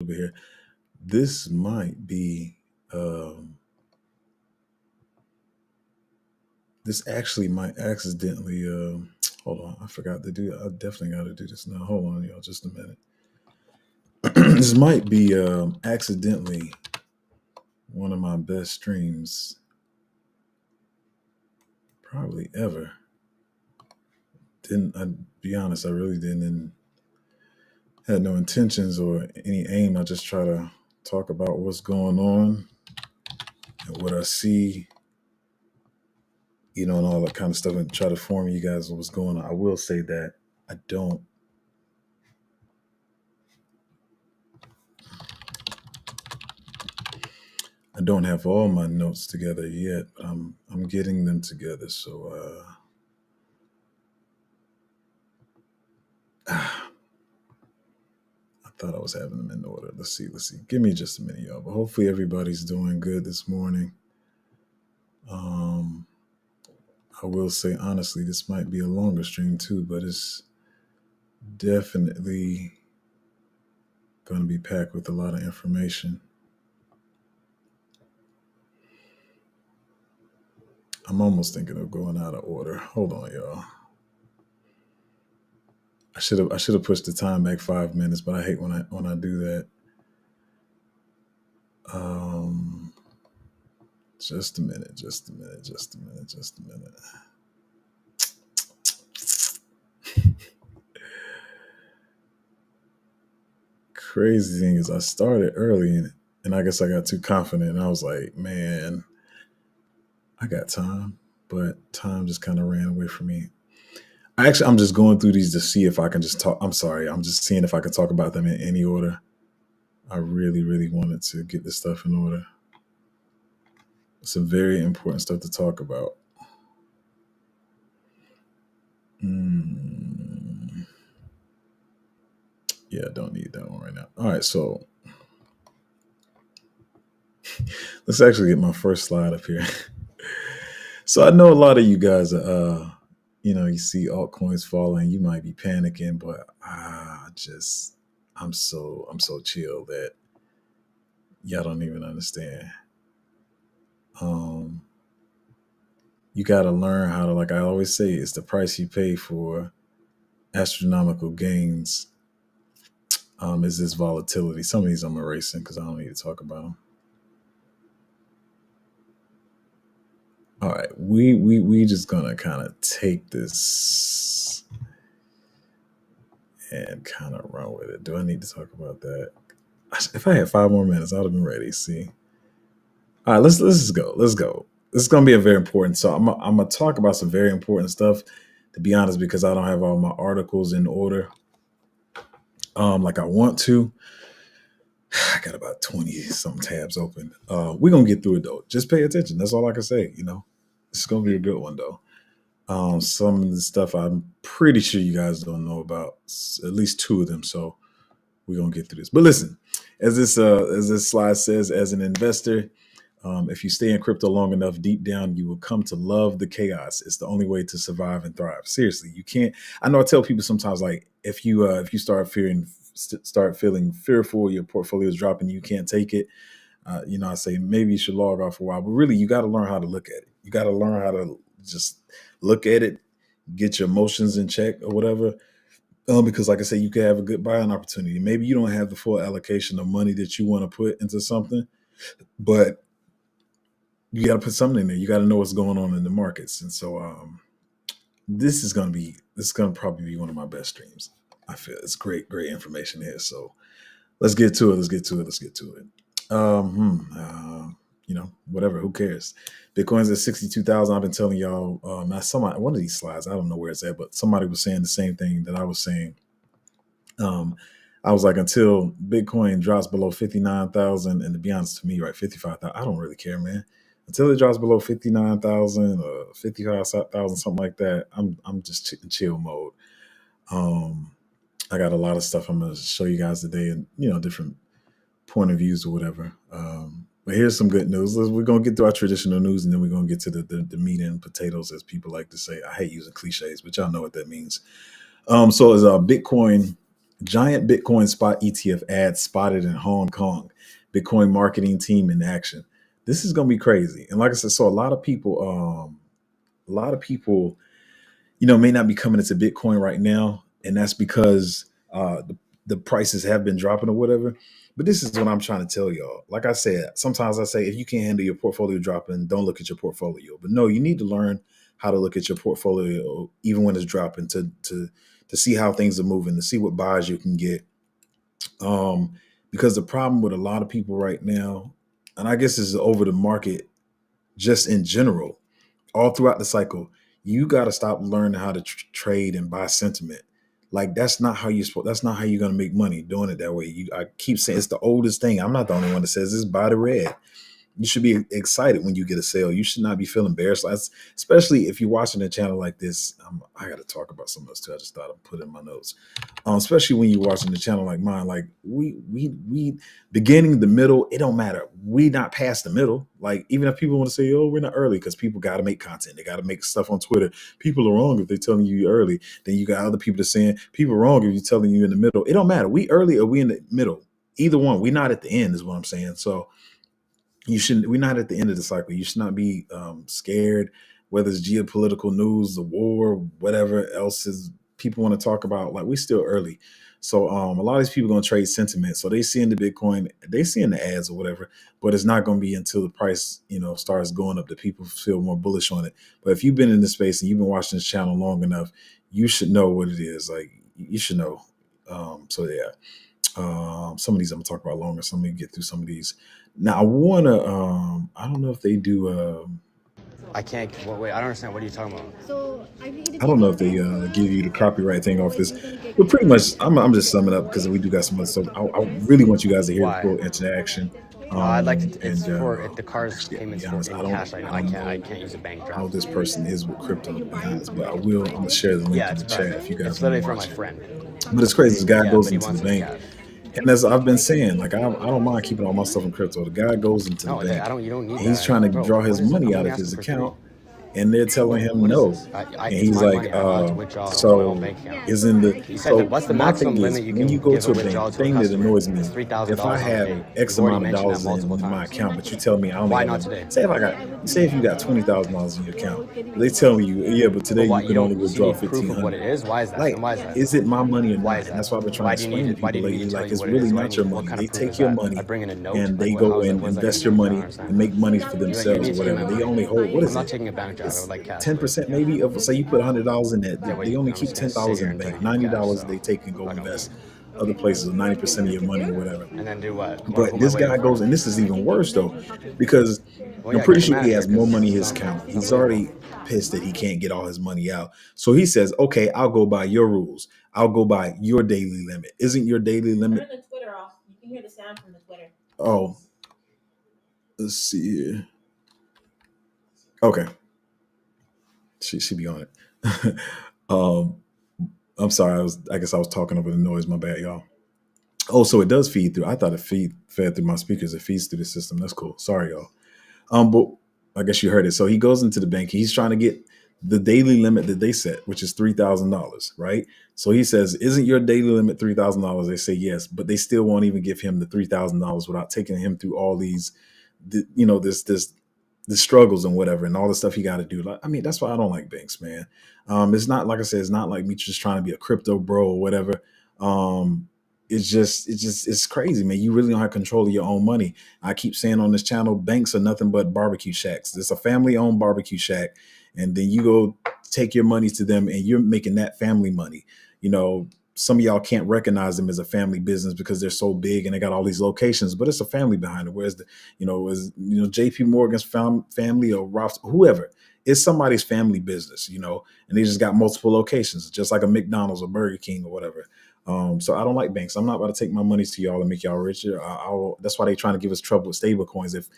over here. This might be. Um, this actually might accidentally. Hold on, I forgot to do. I definitely got to do this now. Hold on, y'all, just a minute. This might be accidentally one of my best streams probably ever. Didn't I? Be honest, I really didn't had no intentions or any aim. I just try to talk about what's going on and what I see, and all that kind of stuff, and try to inform you guys what's going on. I will say that I don't. I don't have all my notes together yet, but I'm getting them together. So I thought I was having them in order. Let's see. Let's see. Give me just a minute, y'all. But hopefully everybody's doing good this morning. Um, I will say honestly, this might be a longer stream too, but it's definitely going to be packed with a lot of information. I'm almost thinking of going out of order. Hold on, y'all. I should have pushed the time back 5 minutes, but I hate when I do that. Um, just a minute. Just a minute. Just a minute. Just a minute. Crazy thing is, I started early and I guess I got too confident, and I was like, man, I got time, but time just kind of ran away from me. I'm just going through these to see if I can just talk. I'm sorry. I'm just seeing if I can talk about them in any order. I really, really wanted to get this stuff in order. Some very important stuff to talk about. Mm, yeah, I don't need that one right now. All right, so let's actually get my first slide up here. So I know a lot of you guys, you see altcoins falling, you might be panicking, but I'm so chill that y'all don't even understand. Um, you got to learn how to, like I always say, it's the price you pay for astronomical gains. Is this volatility? Some of these I'm erasing because I don't need to talk about them. All right, we just gonna kind of take this and kind of run with it. Do I need to talk about that? If I had 5 more minutes, I would have been ready. See, all right, let's just go. Let's go. This is gonna be a very important. So I'm gonna talk about some very important stuff. To be honest, because I don't have all my articles in order, like I want to. I got about 20 some tabs open. We're gonna get through it though. Just pay attention. That's all I can say. It's gonna be a good one though. Some of the stuff I'm pretty sure you guys don't know about, at least two of them. So we're gonna get through this. But listen, as this slide says, as an investor, if you stay in crypto long enough, deep down you will come to love the chaos. It's the only way to survive and thrive. Seriously, you can't. I know I tell people sometimes, like if you start feeling fearful, your portfolio is dropping, you can't take it. I say maybe you should log off for a while, but really you got to learn how to look at it. You got to learn how to just look at it, get your emotions in check or whatever. Because like I say, you could have a good buying opportunity. Maybe you don't have the full allocation of money that you want to put into something, but you got to put something in there. You got to know what's going on in the markets. And so this is gonna probably be one of my best streams. I feel it's great information here. So let's get to it. Let's get to it. Whatever. Who cares? Bitcoin's at 62,000. I've been telling y'all. Now, one of these slides, I don't know where it's at, but somebody was saying the same thing that I was saying. I was like, until Bitcoin drops below 59,000, and to be honest, to me, right, 55,000, I don't really care, man. Until it drops below 59,000 or 55,000, something like that, I'm just in chill mode. I got a lot of stuff I'm going to show you guys today, and different point of views or whatever. But here's some good news. We're going to get through our traditional news, and then we're going to get to the meat and potatoes, as people like to say. I hate using cliches, but y'all know what that means. So as Bitcoin Giant Bitcoin spot ETF ads spotted in Hong Kong. Bitcoin marketing team in action. This is going to be crazy. And like I said, so a lot of people, may not be coming into Bitcoin right now, and that's because the prices have been dropping or whatever. But this is what I'm trying to tell y'all. Like I said, sometimes I say if you can't handle your portfolio dropping, don't look at your portfolio. But no, you need to learn how to look at your portfolio even when it's dropping to see how things are moving, to see what buys you can get. Um, because the problem with a lot of people right now, and I guess this is over the market just in general, all throughout the cycle, you got to stop learning how to trade and buy sentiment. Like that's not how you're going to make money doing it that way. I keep saying it's the oldest thing. I'm not the only one that says this. Buy the red. You should be excited when you get a sale. You should not be feeling embarrassed, especially if you're watching a channel like this. I got to talk about some of those too. I just thought I'd put in my notes. Especially when you're watching the channel like mine. Like we beginning, the middle, it don't matter. We not past the middle. Like even if people want to say, "Oh, we're not early," because people got to make content. They got to make stuff on Twitter. People are wrong if they're telling you you're early. Then you got other people that saying people are wrong if you're telling you in the middle. It don't matter. We early or we in the middle. Either one. We not at the end is what I'm saying. So you shouldn't we're not at the end of the cycle. You should not be scared, whether it's geopolitical news, the war, whatever else is people want to talk about. Like we're still early. So a lot of these people are going to trade sentiment. So they see in the Bitcoin, they see in the ads or whatever, but it's not going to be until the price, starts going up that people feel more bullish on it. But if you've been in this space and you've been watching this channel long enough, you should know what it is. Like you should know. So yeah. Some of these I'm gonna talk about longer. So let me get through some of these. Now I wanna. I don't know if they do. I can't. Wait, I don't understand. What are you talking about? I don't know if they give you the copyright thing off this. But pretty much, I'm just summing up because we do got some other stuff. I really want you guys to hear the Why? full interaction. I'd like to. It's for if the car's Actually, to be payments for honest, in cash. I I don't can't. I know can't use a bank how draft. this person is with crypto, to be honest. But I will. I'm gonna share the link Yeah, in it's the chat if private. you It's guys want literally to for my watch it. friend. But it's crazy. This guy Yeah, goes but he into the wants his bank. cash. And as I've been saying, like I don't mind keeping all my stuff in crypto. The guy goes into the No, bank I don't. You don't need and he's that, trying to bro. draw What his is this? money I'm out only of his asking for three. account, and they're telling him What is no. this? And It's he's my like, money. I'm allowed to withdraw from my own so bank account. isn't the He said, so "What's the my thing maximum is limit you when can you go give to a a bank, withdrawal the to a thing that customer? annoys It's me, if I $3,000 on a have day." X You've already amount of mentioned that dollars multiple in my times. account, but you tell me I only Why have not a today? say if you got $20,000 in your account, they telling you, yeah, but today But you what you can only don't? You withdraw need proof fifteen of what hundred. it is. Why is that? And Like, why is that? is it my money or Why not? is And that's that? why I've been trying to explain to Why do people you need me lately. to tell Like, you it's what it really is? What, not your what money. kind They of proof is take your that? I money bring in a note? and Like they what? go How is that? and What is that gonna invest do? your I don't money understand. and make money for You themselves need or to take my whatever. They money. only hold, what I'm is not it? taking a bank job. I would It's like cash, please. 10% maybe of, say you put $100 in that. Yeah, They wait. only I'm keep just gonna ten sit dollars in here the until bank. you give cash. $90 So they take and I'm go not gonna invest move. other places, or 90% of your money or whatever. And then do what? Want to But put my this weight in guy goes, front? and this is even worse though, because Well, I'm yeah, pretty get him sure out he of here has more because money in it's his account. He's unbelievable. already pissed that he can't get all his money out. So he says, okay, I'll go by your rules. I'll go by your daily limit. Isn't your daily limit? Turn the Twitter off. You can hear the sound from the Twitter. Oh, let's see here. Okay. She be on it. um, I'm sorry. I guess I was talking over the noise. My bad, y'all. Oh, so it does feed through. I thought it fed through my speakers. It feeds through the system. That's cool. Sorry, y'all. But I guess you heard it. So he goes into the bank. He's trying to get the daily limit that they set, which is $3,000, right? So he says, "Isn't your daily limit $3,000?" They say yes, but they still won't even give him the $3,000 without taking him through all these, this the struggles and whatever, and all the stuff he got to do. Like, I mean, that's why I don't like banks, man. It's not like I said, it's not like me just trying to be a crypto bro or whatever. Um, it's crazy, man. You really don't have control of your own money. I keep saying on this channel, banks are nothing but barbecue shacks. It's a family-owned barbecue shack, and then you go take your money to them, and you're making that family money. You know, some of y'all can't recognize them as a family business because they're so big and they got all these locations, but it's a family behind it. Whereas JP Morgan's family or Roth, whoever, it's somebody's family business, and they just got multiple locations, just like a McDonald's or Burger King or whatever. So I don't like banks. I'm not about to take my money to y'all and make y'all richer. That's why they trying to give us trouble with stable coins. If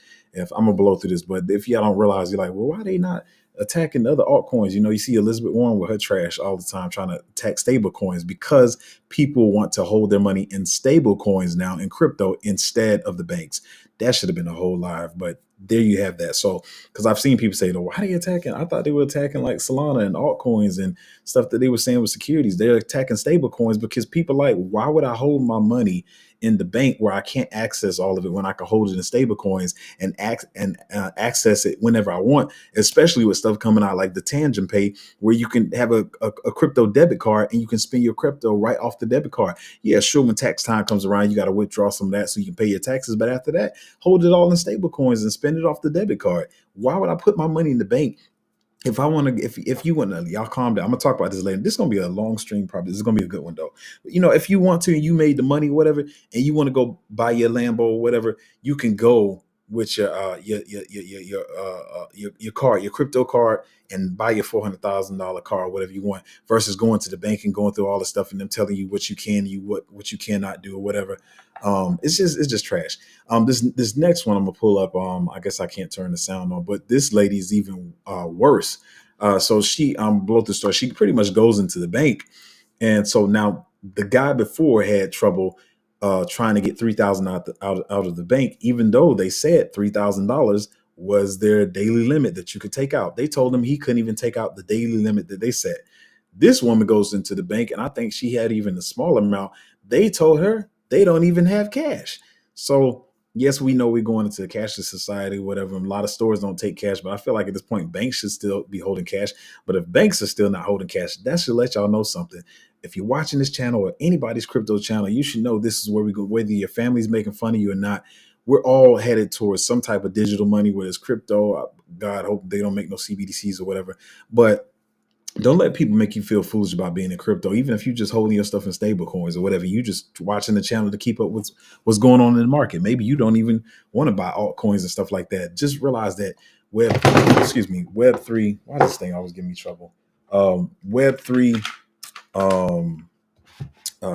I'm gonna blow through this, but if y'all don't realize, you're like, well, why they not? attacking other altcoins. You see Elizabeth Warren with her trash all the time trying to attack stable coins because people want to hold their money in stable coins now in crypto instead of the banks. That should have been a whole live, but there you have that. So, because I've seen people say, why are they attacking? I thought they were attacking like Solana and altcoins and stuff that they were saying was securities. They're attacking stable coins because people like, why would I hold my money in the bank where I can't access all of it when I can hold it in stable coins and access it whenever I want, especially with stuff coming out like the Tangent Pay, where you can have a crypto debit card and you can spend your crypto right off the debit card. Yeah, sure, when tax time comes around, you got to withdraw some of that so you can pay your taxes. But after that, hold it all in stable coins and spend it off the debit card. Why would I put my money in the bank if I want to, if you want to, y'all calm down. I'm gonna talk about this later. This is gonna be a long stream, probably. This is gonna be a good one though. If you want to, and you made the money, whatever, and you want to go buy your Lambo or whatever, you can go with your card, your crypto card, and buy your $400,000 car or whatever you want, versus going to the bank and going through all the stuff and them telling you what you can, what you cannot do or whatever. It's just trash. This next one I'm gonna pull up. I guess I can't turn the sound on, but this lady's even worse. So she below the store, she pretty much goes into the bank, and so now the guy before had trouble trying to get 3,000 out of the bank, even though they said $3,000 was their daily limit that you could take out. They told him he couldn't even take out the daily limit that they set. This woman goes into the bank, and I think she had even a smaller amount. They told her they don't even have cash. So yes, we know we're going into a cashless society, whatever. A lot of stores don't take cash, but I feel like at this point, banks should still be holding cash. But if banks are still not holding cash, that should let y'all know something. If you're watching this channel or anybody's crypto channel, you should know this is where we go, whether your family's making fun of you or not. We're all headed towards some type of digital money, whether it's crypto. God, hope they don't make no CBDCs or whatever. But don't let people make you feel foolish about being in crypto, even if you just holding your stuff in stable coins or whatever. You just watching the channel to keep up with what's going on in the market. Maybe you don't even want to buy altcoins and stuff like that. Just realize that Web3. Why does this thing always give me trouble? Web3, um,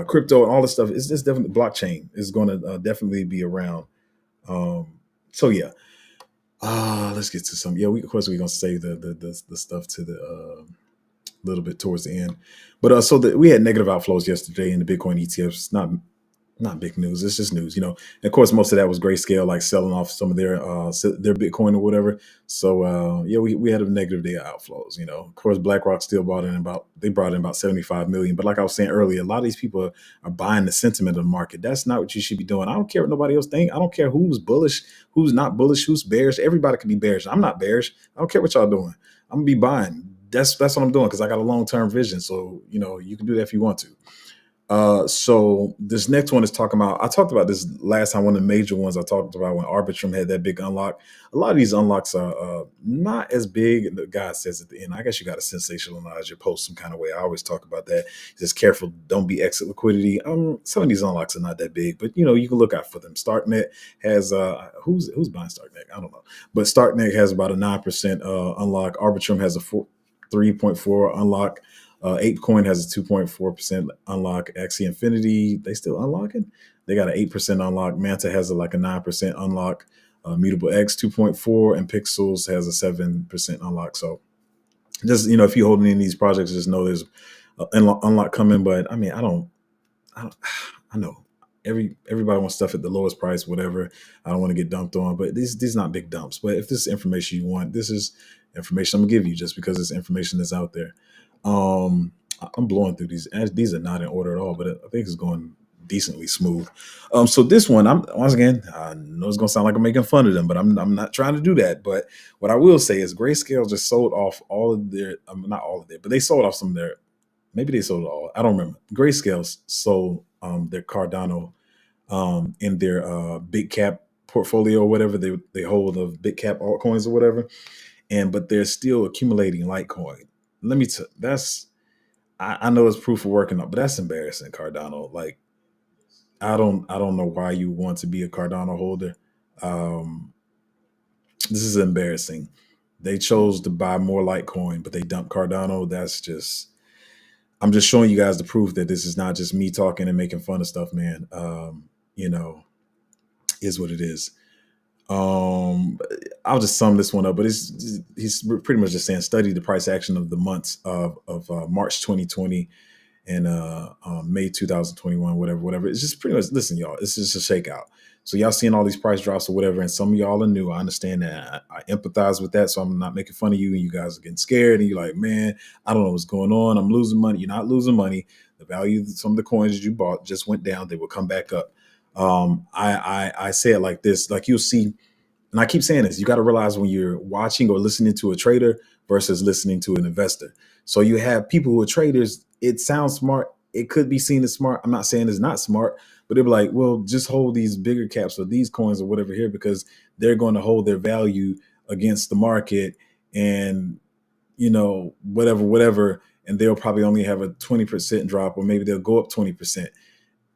crypto, and all this stuff. It's just definitely blockchain is going to definitely be around. So yeah, let's get to some. Yeah, of course we're gonna save the stuff to the little bit towards the end. But we had negative outflows yesterday in the Bitcoin ETFs. Not big news. It's just news. And of course, most of that was Grayscale, like selling off some of their Bitcoin or whatever. So yeah, we had a negative day of outflows. Of course, BlackRock still brought in about 75 million. But like I was saying earlier, a lot of these people are buying the sentiment of the market. That's not what you should be doing. I don't care what nobody else think. I don't care who's bullish, who's not bullish, who's bearish. Everybody can be bearish. I'm not bearish. I don't care what y'all doing. I'm gonna be buying. That's what I'm doing because I got a long-term vision. So you can do that if you want to. So this next one is talking about, I talked about this last time, one of the major ones I talked about when Arbitrum had that big unlock. A lot of these unlocks are not as big. The guy says at the end, I guess you got to sensationalize your post some kind of way. I always talk about that. Just careful, don't be exit liquidity. Some of these unlocks are not that big, but you can look out for them. Starknet has who's buying Starknet? I don't know, but Starknet has about a 9% unlock. Arbitrum has a 3.4 unlock. ApeCoin has a 2.4% unlock. Axie Infinity, they still unlocking? They got an 8% unlock. Manta has a 9% unlock. Mutable X 2.4 and Pixels has a 7% unlock. So just if you're holding in these projects, just know there's an unlock coming. But I mean, I know everybody wants stuff at the lowest price, whatever. I don't want to get dumped on, but these not big dumps. But if this is information you want, this is information I'm gonna give you just because it's information that's out there. I'm blowing through these. These are not in order at all, but I think it's going decently smooth. So this one, once again, I know it's gonna sound like I'm making fun of them, but I'm not trying to do that. But what I will say is Grayscale just sold off all of their, not all of their, but they sold off some of their. Maybe they sold it all. I don't remember. Grayscale sold their Cardano in their big cap portfolio or whatever they hold of big cap altcoins or whatever, but they're still accumulating Litecoin. Let me tell that's I know it's proof of working up, but that's embarrassing, Cardano. Like I don't know why you want to be a Cardano holder. This is embarrassing. They chose to buy more Litecoin, but they dumped Cardano. That's just I'm just showing you guys the proof that this is not just me talking and making fun of stuff, man. You know, is what it is. Um, I'll just sum this one up, but he's pretty much just saying study the price action of the months of March 2020 and May 2021, whatever. It's just pretty much, listen, y'all, it's just a shakeout. So y'all seeing all these price drops or whatever, and some of y'all are new. I understand that. I empathize with that, so I'm not making fun of you. And you guys are getting scared, and you're like, man, I don't know what's going on. I'm losing money. You're not losing money. The value of some of the coins that you bought just went down. They will come back up. I say it like this: like you'll see, and I keep saying this, you got to realize when you're watching or listening to a trader versus listening to an investor. So you have people who are traders, it sounds smart. It could be seen as smart. I'm not saying it's not smart, but they'll be like, well, just hold these bigger caps or these coins or whatever here because they're going to hold their value against the market and, whatever. And they'll probably only have a 20% drop or maybe they'll go up 20%.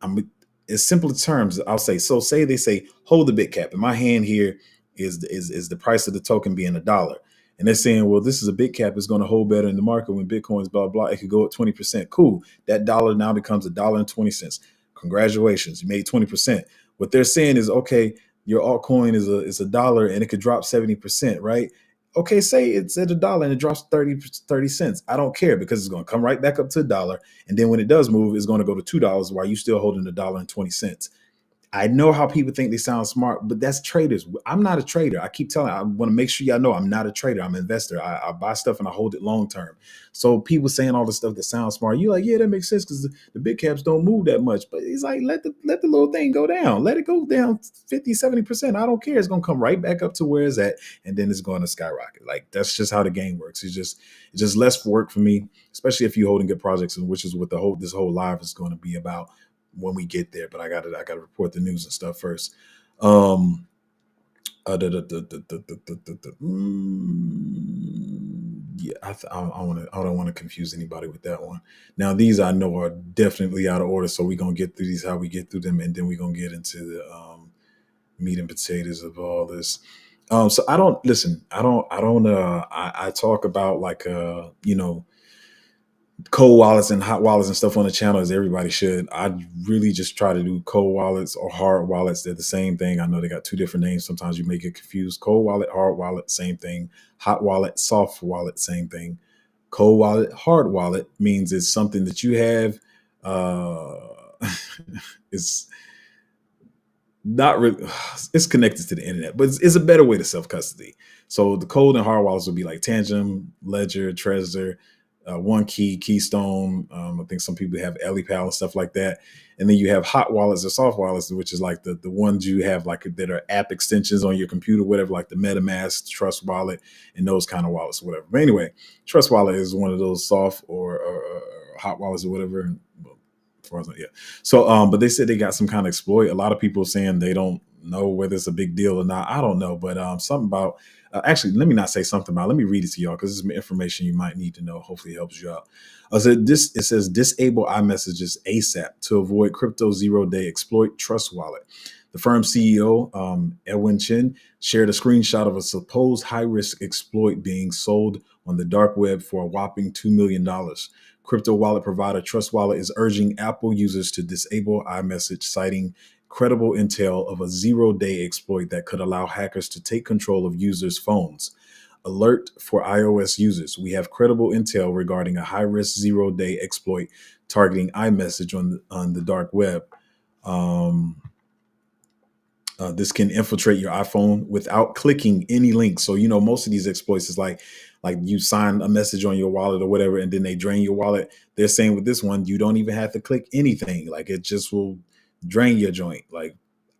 I'm in simple terms, I'll say, so say they say hold the big cap. In my hand here is the price of the token being $1. And they're saying, well, this is a big cap, it's going to hold better in the market when Bitcoin's blah blah. It could go up 20%. Cool. That dollar now becomes $1.20. Congratulations, you made 20%. What they're saying is, okay, your altcoin is a dollar and it could drop 70%, right? Okay, say it's at $1 and it drops 30 cents. I don't care because it's going to come right back up to $1. And then when it does move, it's going to go to $2 while you still holding $1.20. I know how people think they sound smart, but that's traders. I'm not a trader. I keep telling, I want to make sure y'all know I'm not a trader. I'm an investor. I buy stuff and I hold it long term. So people saying all the stuff that sounds smart, you like, yeah, that makes sense because the big caps don't move that much. But it's like, let the little thing go down. Let it go down 50, 70%. I don't care. It's going to come right back up to where it's at. And then it's going to skyrocket. Like that's just how the game works. It's just less work for me, especially if you're holding good projects, and which is what this whole live is going to be about when we get there. But I gotta report the news and stuff first. Um, yeah, I don't want to confuse anybody with that one. Now these I know are definitely out of order, so we're gonna get through these how we get through them, and then we're gonna get into the meat and potatoes of all this. So I don't listen. I talk about like cold wallets and hot wallets and stuff on the channel as everybody should. I really just try to do cold wallets or hard wallets. They're the same thing. I know they got two different names. Sometimes you may get confused. Cold wallet, hard wallet, same thing. Hot wallet, soft wallet, same thing. Cold wallet, hard wallet means it's something that you have. It's not really, it's connected to the internet, but it's a better way to self custody. So the cold and hard wallets would be like Tangent, Ledger, Trezor, One Key, Keystone. I think some people have EliPal and stuff like that. And then you have hot wallets or soft wallets, which is like the ones you have like that are app extensions on your computer, whatever, like the MetaMask, Trust Wallet, and those kind of wallets, whatever. But anyway, Trust Wallet is one of those soft or hot wallets or whatever. As far as yeah. So, but they said they got some kind of exploit. A lot of people saying they don't know whether it's a big deal or not. I don't know, but something about actually, let me not say something about. Let me read it to y'all because this is information you might need to know. Hopefully, it helps you out. It says disable iMessages ASAP to avoid crypto 0-day exploit. Trust Wallet. The firm's CEO, Edwin Chin, shared a screenshot of a supposed high-risk exploit being sold on the dark web for a whopping $2 million. Crypto wallet provider Trust Wallet is urging Apple users to disable iMessage, citing credible intel of a 0-day exploit that could allow hackers to take control of users' phones. Alert for iOS users. We have credible intel regarding a high-risk 0-day exploit targeting iMessage on the dark web. This can infiltrate your iPhone without clicking any link. So, most of these exploits is like you sign a message on your wallet or whatever, and then they drain your wallet. They're saying with this one, you don't even have to click anything. Like it just will drain your joint. Like,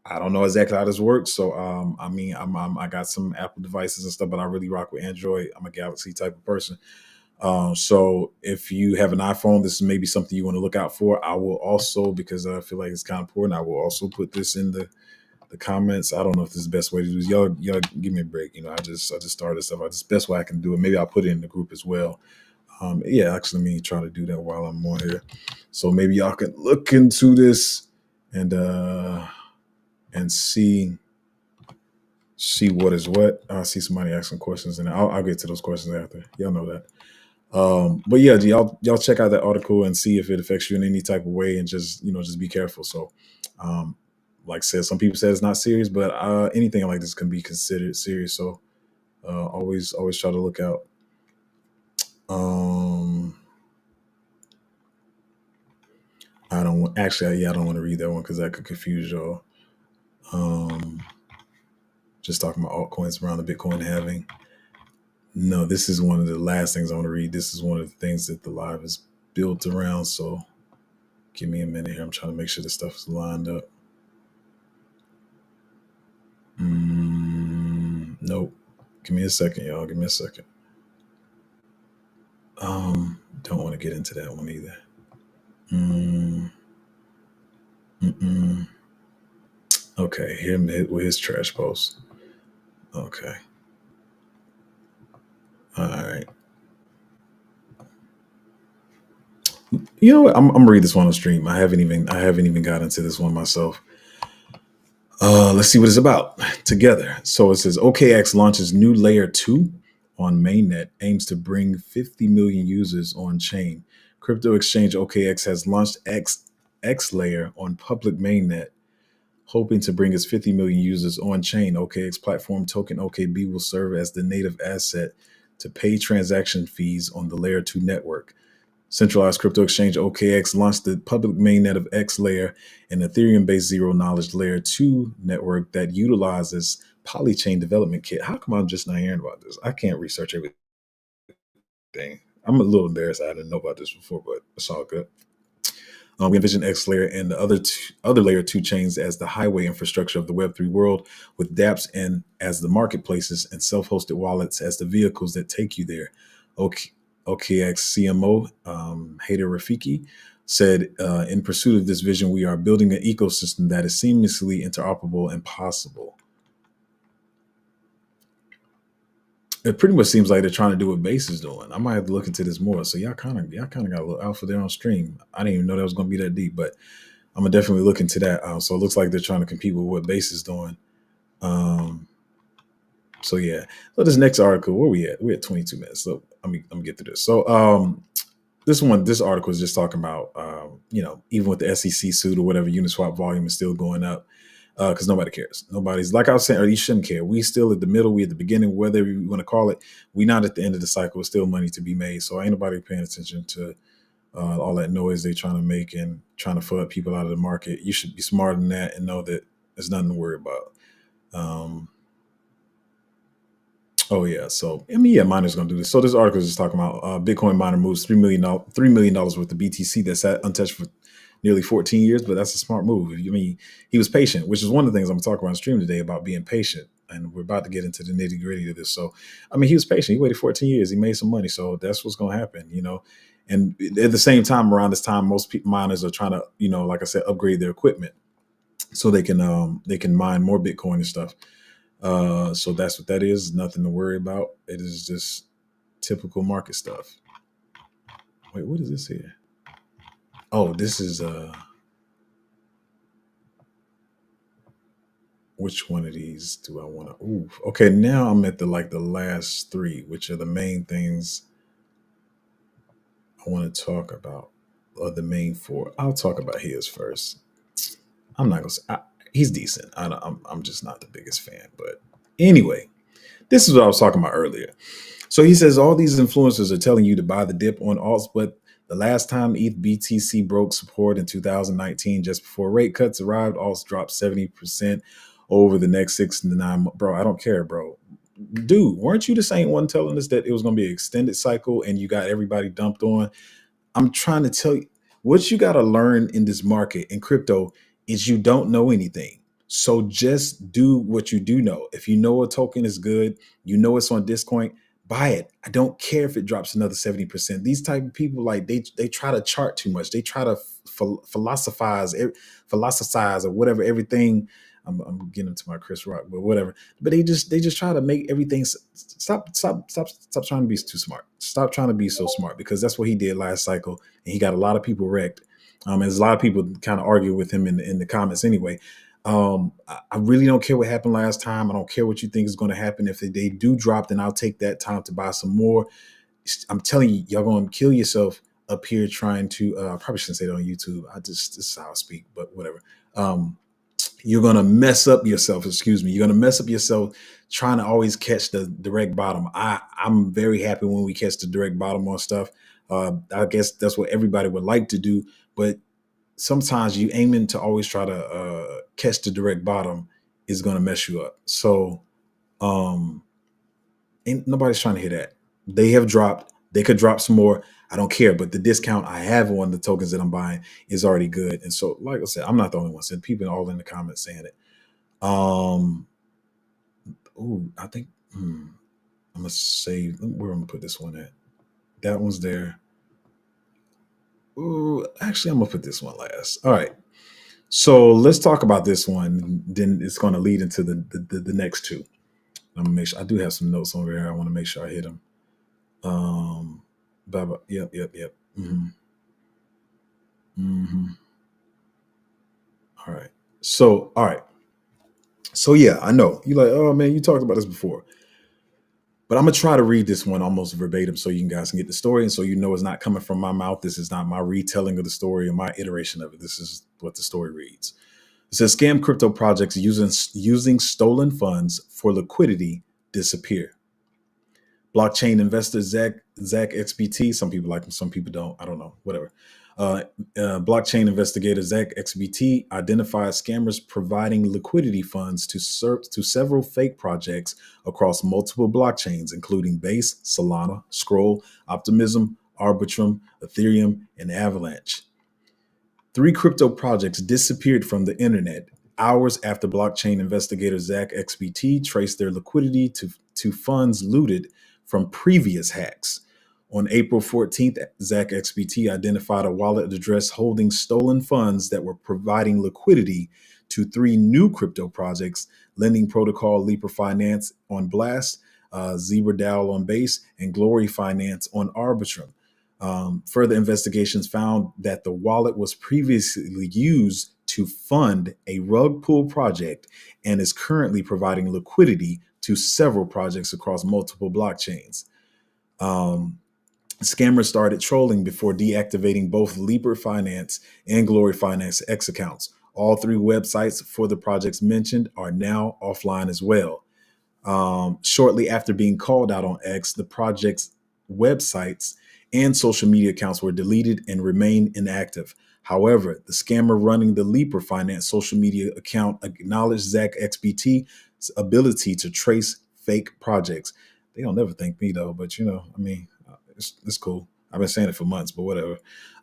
I don't know exactly how this works. So, I got some Apple devices and stuff, but I really rock with Android. I'm a Galaxy type of person. So if you have an iPhone, this is maybe something you want to look out for. I will also, because I feel like it's kind of important, I will also put this in the comments. I don't know if this is the best way to do this. Y'all give me a break. I just started this stuff. It's the best way I can do it. Maybe I'll put it in the group as well. Yeah, actually, let me try to do that while I'm on here. So maybe y'all can look into this and see what is what. I see somebody asking questions, and I'll get to those questions after. Y'all know that. But yeah, y'all check out that article and see if it affects you in any type of way, and just be careful. So, like I said, some people say it's not serious, but anything like this can be considered serious. So always try to look out. Um, I don't actually, yeah, I don't want to read that one because that could confuse y'all. Um, just talking about altcoins around the Bitcoin halving. No, this is one of the last things I want to read. This is one of the things that the live is built around. So give me a minute here. I'm trying to make sure the stuff is lined up. Nope. Give me a second, y'all. Give me a second. Don't want to get into that one either. Mm, mm-mm. Okay, here with his trash post. Okay. All right. You know what? I'm gonna read this one on stream. I haven't even got into this one myself. Let's see what it's about together. So it says OKX launches new layer 2 on mainnet, aims to bring 50 million users on chain. Crypto exchange OKX has launched X layer on public mainnet, hoping to bring its 50 million users on chain. OKX platform token OKB will serve as the native asset to pay transaction fees on the layer 2 network. Centralized crypto exchange OKX launched the public mainnet of X Layer, an Ethereum-based zero-knowledge Layer 2 network that utilizes Polychain Development Kit. How come I'm just not hearing about this? I can't research everything. I'm a little embarrassed. I didn't know about this before, but it's all good. We envision X Layer and the other Layer 2 chains as the highway infrastructure of the Web3 world, with dApps and as the marketplaces and self-hosted wallets as the vehicles that take you there. OK, OKX CMO Haider Rafiki said, in pursuit of this vision, we are building an ecosystem that is seamlessly interoperable and possible. It pretty much seems like they're trying to do what Base is doing. I might have to look into this more. So y'all kind of got a little alpha there on stream. I didn't even know that was going to be that deep, but I'm gonna definitely look into that. So it looks like they're trying to compete with what Base is doing. Um, so yeah. So this next article, where we at? We're at 22 minutes. So let me get through this. So this article is just talking about even with the SEC suit or whatever, Uniswap volume is still going up because nobody cares. Nobody's, like I was saying, or you shouldn't care. We still at the middle, we at the beginning, whatever you want to call it. We not at the end of the cycle. It's still money to be made. So ain't nobody paying attention to all that noise they're trying to make and trying to flood people out of the market. You should be smarter than that and know that there's nothing to worry about. Um, oh yeah, so I mean, yeah, miners gonna do this. So this article is just talking about Bitcoin miner moves $3 million worth of BTC that sat untouched for nearly 14 years, but that's a smart move. I mean, he was patient, which is one of the things I'm gonna talk about on stream today about being patient. And we're about to get into the nitty gritty of this. So, I mean, he was patient. He waited 14 years. He made some money. So that's what's going to happen. And at the same time, around this time, most miners are trying to, like I said, upgrade their equipment so they can mine more Bitcoin and stuff. So that's what that is. Nothing to worry about. It is just typical market stuff. Wait, what is this here? Oh, this is which one of these do I want to? Ooh, okay. Now I'm at the last three, which are the main things I want to talk about. Or the main four. I'll talk about his first. I'm not gonna say he's decent. I'm just not the biggest fan, but anyway, this is what I was talking about earlier. So he says all these influencers are telling you to buy the dip on alts, but the last time ETH BTC broke support in 2019, just before rate cuts arrived, alts dropped 70% over the next 6 to 9 months. Bro, I don't care, bro. Dude, weren't you the same one telling us that it was going to be an extended cycle and you got everybody dumped on? I'm trying to tell you what you got to learn in this market in crypto is you don't know anything. So just do what you do know. If you know a token is good, you know it's on Discoin, buy it. I don't care if it drops another 70%. These type of people, like they try to chart too much. They try to philosophize or whatever everything. I'm getting into my Chris Rock, but whatever. But they just try to make everything. Stop trying to be too smart. Stop trying to be so smart because that's what he did last cycle, and he got a lot of people wrecked. There's a lot of people kind of argue with him in the comments anyway. I really don't care what happened last time. I don't care what you think is going to happen. If they do drop, then I'll take that time to buy some more. I'm telling you, y'all going to kill yourself up here trying to. I probably shouldn't say that on YouTube. This is how I speak, but whatever. you're going to mess up yourself. Excuse me. You're going to mess up yourself trying to always catch the direct bottom. I'm very happy when we catch the direct bottom on stuff. I guess that's what everybody would like to do, but sometimes you aiming to always try to catch the direct bottom is going to mess you up. So um, ain't nobody's trying to hear that. They have dropped. They could drop some more. I don't care. But the discount I have on the tokens that I'm buying is already good. And so, like I said, I'm not the only one. So people all in the comments saying it. Um, ooh, I think I'm gonna save. Where I'm gonna put this one at? That one's there. Ooh, actually, I'm gonna put this one last. All right. So let's talk about this one. Then it's going to lead into the next two. I'm gonna make sure I do have some notes over here. I want to make sure I hit them. Blah, blah. Yep. Hmm. All right. All right. So yeah, I know you're like, oh man, you talked about this before, but I'm gonna try to read this one almost verbatim so you guys can get the story, and so you know it's not coming from my mouth. This is not my retelling of the story or my iteration of it. This is what the story reads. It says scam crypto projects using stolen funds for liquidity disappear. Blockchain investor Zach XBT. Some people like him, some people don't. I don't know. Whatever. Blockchain investigator Zach XBT identified scammers providing liquidity funds to several fake projects across multiple blockchains, including Base, Solana, Scroll, Optimism, Arbitrum, Ethereum, and Avalanche. Three crypto projects disappeared from the internet hours after blockchain investigator Zach XBT traced their liquidity to funds looted from previous hacks. On April 14th, Zach XBT identified a wallet address holding stolen funds that were providing liquidity to three new crypto projects: Lending Protocol Leaper Finance on Blast, Zebra DAO on Base, and Glory Finance on Arbitrum. Further investigations found that the wallet was previously used to fund a rug pull project and is currently providing liquidity to several projects across multiple blockchains. Um, Scammers started trolling before deactivating both Leaper Finance and Glory Finance X accounts. All three websites for the projects mentioned are now offline as well. Shortly after being called out on X, the project's websites and social media accounts were deleted and remain inactive. However, the scammer running the Leaper Finance social media account acknowledged Zach XBT's ability to trace fake projects. They don't never thank me though, but I mean, it's cool. I've been saying it for months, but whatever.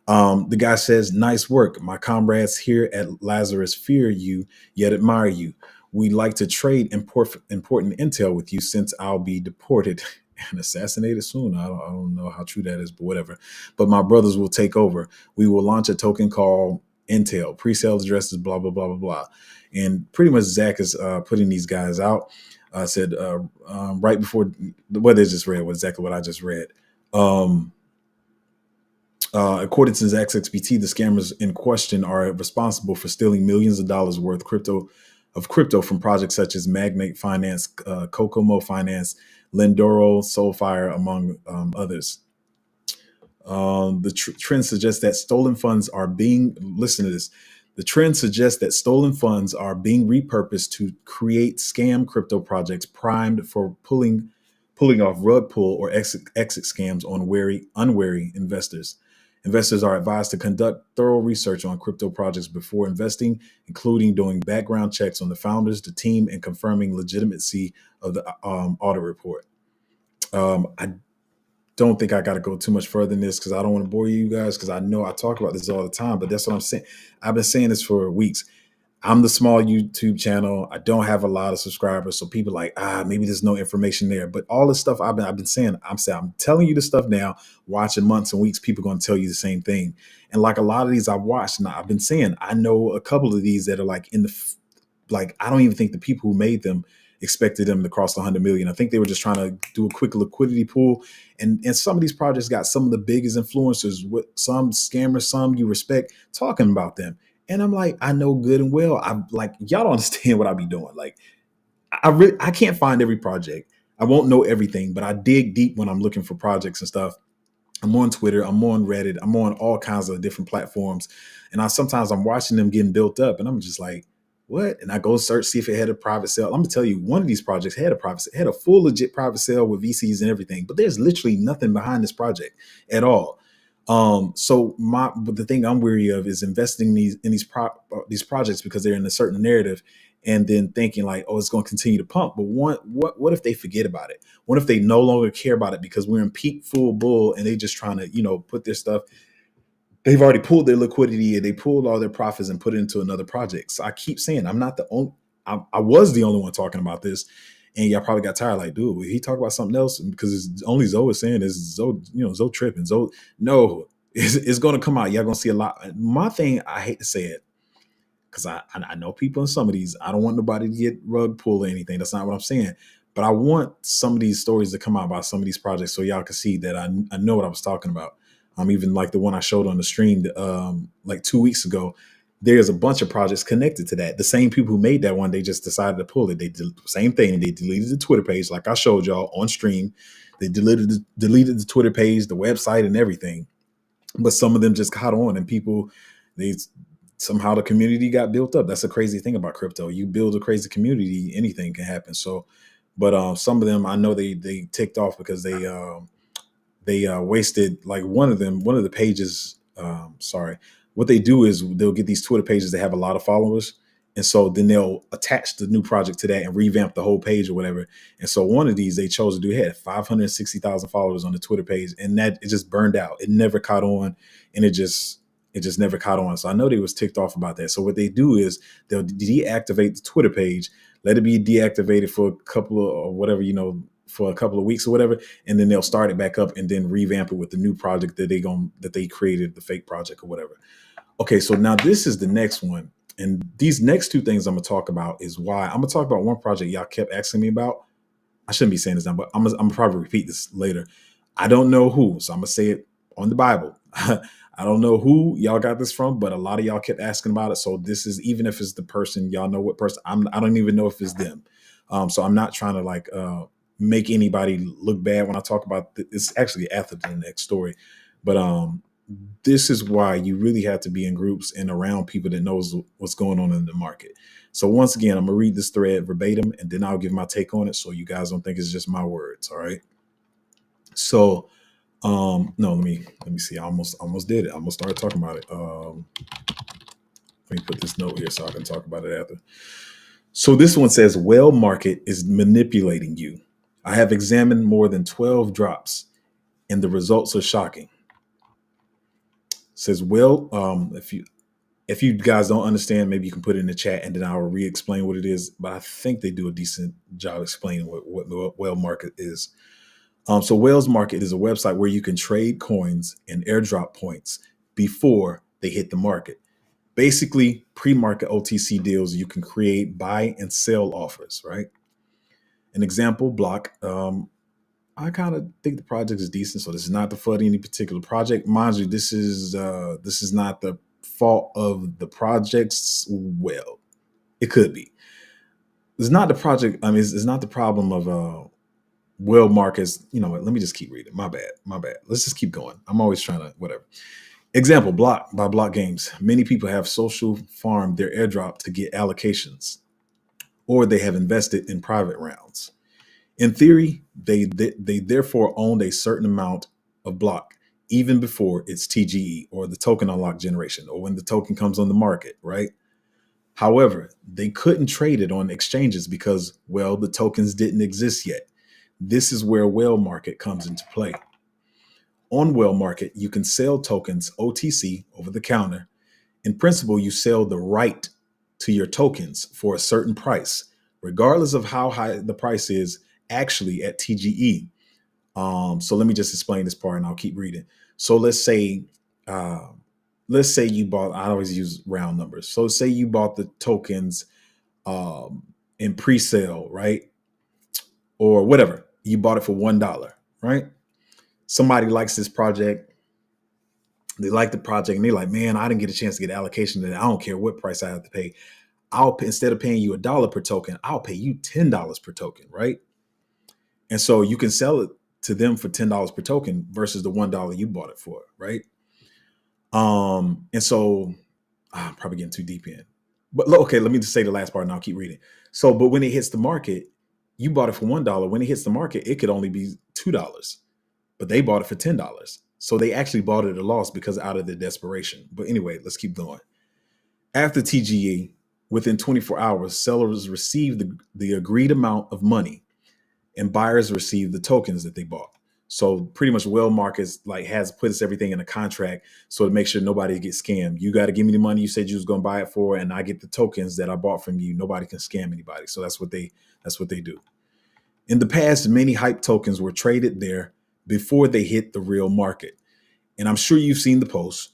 The guy says, "Nice work. My comrades here at Lazarus fear you, yet admire you. We'd like to trade important intel with you since I'll be deported and assassinated soon." I don't know how true that is, but whatever. But my brothers will take over. We will launch a token called Intel. Pre-sale addresses, blah, blah, blah, blah, blah. And pretty much Zach is putting these guys out. Said right before what they just read was exactly what I just read. According to Zach XBT, the scammers in question are responsible for stealing millions of dollars worth of crypto from projects such as Magnate Finance, Kokomo Finance, Lendoro, Soulfire, among others. The trend suggests that stolen funds are being, listen to this, the trend suggests that stolen funds are being repurposed to create scam crypto projects primed for pulling off rug pull or exit scams on unwary investors. Investors are advised to conduct thorough research on crypto projects before investing, including doing background checks on the founders, the team, and confirming legitimacy of the audit report. I don't think I got to go too much further than this because I don't want to bore you guys, because I know I talk about this all the time, but that's what I'm saying. I've been saying this for weeks. I'm the small YouTube channel. I don't have a lot of subscribers. So people like, maybe there's no information there. But all this stuff I've been saying, I'm telling you this stuff now, watching months and weeks, people are going to tell you the same thing. And like a lot of these I've watched, and I've been saying, I know a couple of these that are like I don't even think the people who made them expected them to cross 100 million. I think they were just trying to do a quick liquidity pool. And some of these projects got some of the biggest influencers, with some scammers, some you respect, talking about them. And I'm like, I know good and well. I'm like, y'all don't understand what I be doing. Like, I can't find every project. I won't know everything, but I dig deep when I'm looking for projects and stuff. I'm on Twitter, I'm on Reddit, I'm on all kinds of different platforms. And sometimes I'm watching them getting built up and I'm just like, what? And I go search, see if it had a private sale. I'm gonna tell you, one of these projects had a private sale, had a full legit private sale with VCs and everything, but there's literally nothing behind this project at all. But the thing I'm weary of is investing these projects because they're in a certain narrative, and then thinking like, oh, it's going to continue to pump. But what if they forget about it? What if they no longer care about it because we're in peak full bull and they just trying to put their stuff. They've already pulled their liquidity and they pulled all their profits and put it into another project. So I keep saying I'm not the only. I was the only one talking about this, and y'all probably got tired. Like, dude, he talk about something else because it's only Zoe is saying this. Zoe, Zoe tripping. Zoe, no, it's going to come out. Y'all going to see a lot. My thing, I hate to say it because I know people in some of these. I don't want nobody to get rug pulled or anything. That's not what I'm saying. But I want some of these stories to come out about some of these projects so y'all can see that I know what I was talking about. Even like the one I showed on the stream like 2 weeks ago. There's a bunch of projects connected to that. The same people who made that one, they just decided to pull it. They did the same thing. They deleted the Twitter page, like I showed y'all on stream. They deleted the Twitter page, the website, and everything. But some of them just caught on, and people, they somehow the community got built up. That's a crazy thing about crypto. You build a crazy community, anything can happen. So, but some of them, I know they ticked off because they wasted like one of the pages. Sorry, what they do is they'll get these Twitter pages that have a lot of followers, and so then they'll attach the new project to that and revamp the whole page or whatever. And so one of these they chose to do had 560,000 followers on the Twitter page, and that it just burned out. It never caught on, and it just never caught on. So I know they was ticked off about that. So what they do is they'll deactivate the Twitter page, let it be deactivated for a couple of or whatever, for a couple of weeks or whatever, and then they'll start it back up and then revamp it with the new project that they created, the fake project or whatever. Okay, so now this is the next one. And these next two things I'm gonna talk about is why I'm gonna talk about one project y'all kept asking me about. I shouldn't be saying this now, but I'm gonna probably repeat this later. I don't know who, so I'm gonna say it on the Bible. I don't know who y'all got this from, but a lot of y'all kept asking about it. So this is, even if it's the person, y'all know what person. I don't even know if it's them. So I'm not trying to like make anybody look bad when I talk about it's actually after the next story. But this is why you really have to be in groups and around people that knows what's going on in the market. So once again, I'm gonna read this thread verbatim and then I'll give my take on it so you guys don't think it's just my words. All right. So no, let me see. I almost did it. I almost started talking about it. Let me put this note here so I can talk about it after. So this one says, whale market is manipulating you. I have examined more than 12 drops and the results are shocking. It says, well, if you guys don't understand, maybe you can put it in the chat and then I'll re-explain what it is. But I think they do a decent job explaining what the whale market is. So Whales Market is a website where you can trade coins and airdrop points before they hit the market. Basically, pre-market OTC deals you can create buy and sell offers, right? An example, Block. I kind of think the project is decent, so this is not the fault of any particular project. Mind you, this is not the fault of the projects. Well, it could be. It's not the project. I mean, it's not the problem of Will Marcus, you know what? Let me just keep reading. My bad. My bad. Let's just keep going. I'm always trying to, whatever. Example, Block by Block Games. Many people have social farmed their airdrop to get allocations, or they have invested in private rounds. In theory, they therefore owned a certain amount of Block even before its TGE or the token unlock generation or when the token comes on the market, right? However, they couldn't trade it on exchanges because, well, the tokens didn't exist yet. This is where Whale Market comes into play. On Whale Market, you can sell tokens OTC over the counter. In principle, you sell the right to your tokens for a certain price, regardless of how high the price is actually at TGE. So let me just explain this part and I'll keep reading. So let's say you bought, I always use round numbers. So say you bought the tokens in pre-sale, right? Or whatever. You bought it for $1, right? Somebody likes this project. They like the project and they're like, man, I didn't get a chance to get allocation to that. I don't care what price I have to pay. Instead of paying you $1 per token, I'll pay you $10 per token, right? And so you can sell it to them for $10 per token versus the $1 you bought it for, right? And so I'm probably getting too deep in. But okay, let me just say the last part and I'll keep reading. So, but when it hits the market, you bought it for $1. When it hits the market, it could only be $2, but they bought it for $10. So they actually bought it at a loss because out of their desperation. But anyway, let's keep going. After TGE, within 24 hours, sellers received the agreed amount of money and buyers received the tokens that they bought. So pretty much Well Markets like has puts everything in a contract so to make sure nobody gets scammed. You got to give me the money you said you was going to buy it for, and I get the tokens that I bought from you. Nobody can scam anybody. So that's what they do. In the past, many hype tokens were traded there before they hit the real market. And I'm sure you've seen the posts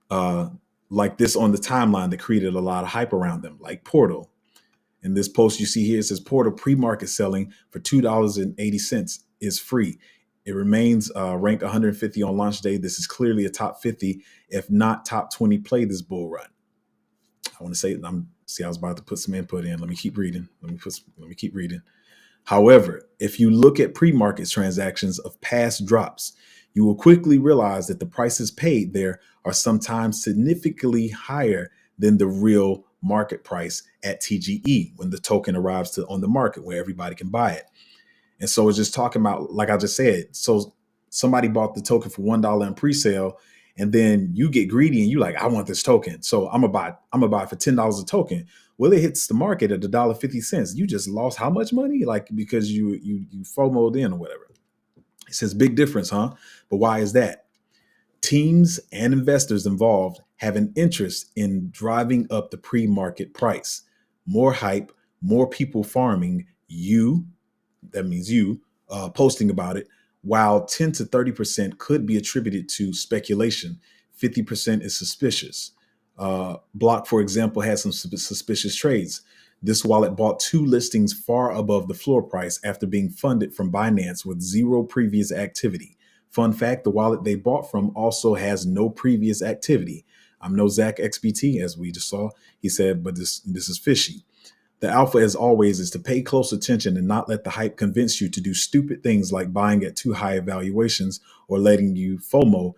uh, like this on the timeline that created a lot of hype around them, like Portal. In this post you see here, it says Portal pre-market selling for $2.80 is free. It remains ranked 150 on launch day. This is clearly a top 50, if not top 20 play this bull run. I want to say, I was about to put some input in. Let me keep reading. Let me keep reading. However, if you look at pre-market transactions of past drops, you will quickly realize that the prices paid there are sometimes significantly higher than the real market price at TGE when the token arrives on the market where everybody can buy it. And so it's just talking about, like I just said, so somebody bought the token for $1 in pre-sale, and then you get greedy and you like, I want this token. So I'm gonna buy it for $10 a token. Well, it hits the market at $1.50. You just lost how much money? Like because you FOMO'd in or whatever. It says big difference, huh? But why is that? Teams and investors involved have an interest in driving up the pre-market price. More hype, more people farming, that means you, posting about it, while 10 to 30% could be attributed to speculation, 50% is suspicious. Block, for example, had some suspicious trades. This wallet bought two listings far above the floor price after being funded from Binance with zero previous activity. Fun fact, the wallet they bought from also has no previous activity. I'm no Zach XBT, as we just saw. He said, but this is fishy. The alpha, as always, is to pay close attention and not let the hype convince you to do stupid things like buying at too high evaluations or letting FOMO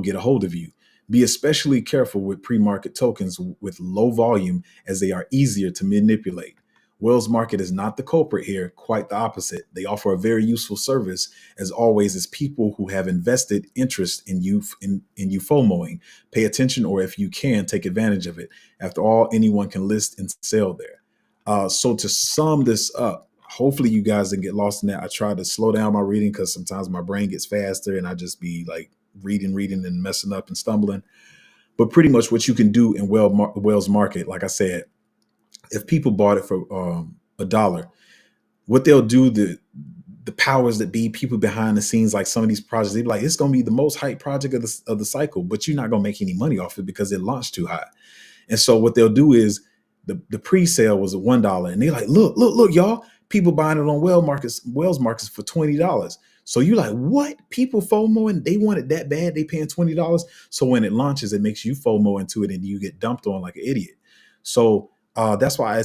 get a hold of you. Be especially careful with pre-market tokens with low volume, as they are easier to manipulate. Wells Market is not the culprit here, quite the opposite. They offer a very useful service, as always, as people who have invested interest in you FOMOing. Pay attention, or if you can, take advantage of it. After all, anyone can list and sell there. So to sum this up, hopefully you guys didn't get lost in that. I tried to slow down my reading because sometimes my brain gets faster and I just be like reading and messing up and stumbling. But pretty much what you can do in Wells Market, like I said, if people bought it for $1, what they'll do, the powers that be, people behind the scenes, like some of these projects, they're like, it's going to be the most hype project of the cycle, but you're not going to make any money off it because it launched too high. And so what they'll do is the pre-sale was at $1, and they're like, look, y'all, people buying it on Wells Markets for $20. So you're like, what? People FOMO and they want it that bad, they paying $20. So when it launches, it makes you FOMO into it and you get dumped on like an idiot. So that's why I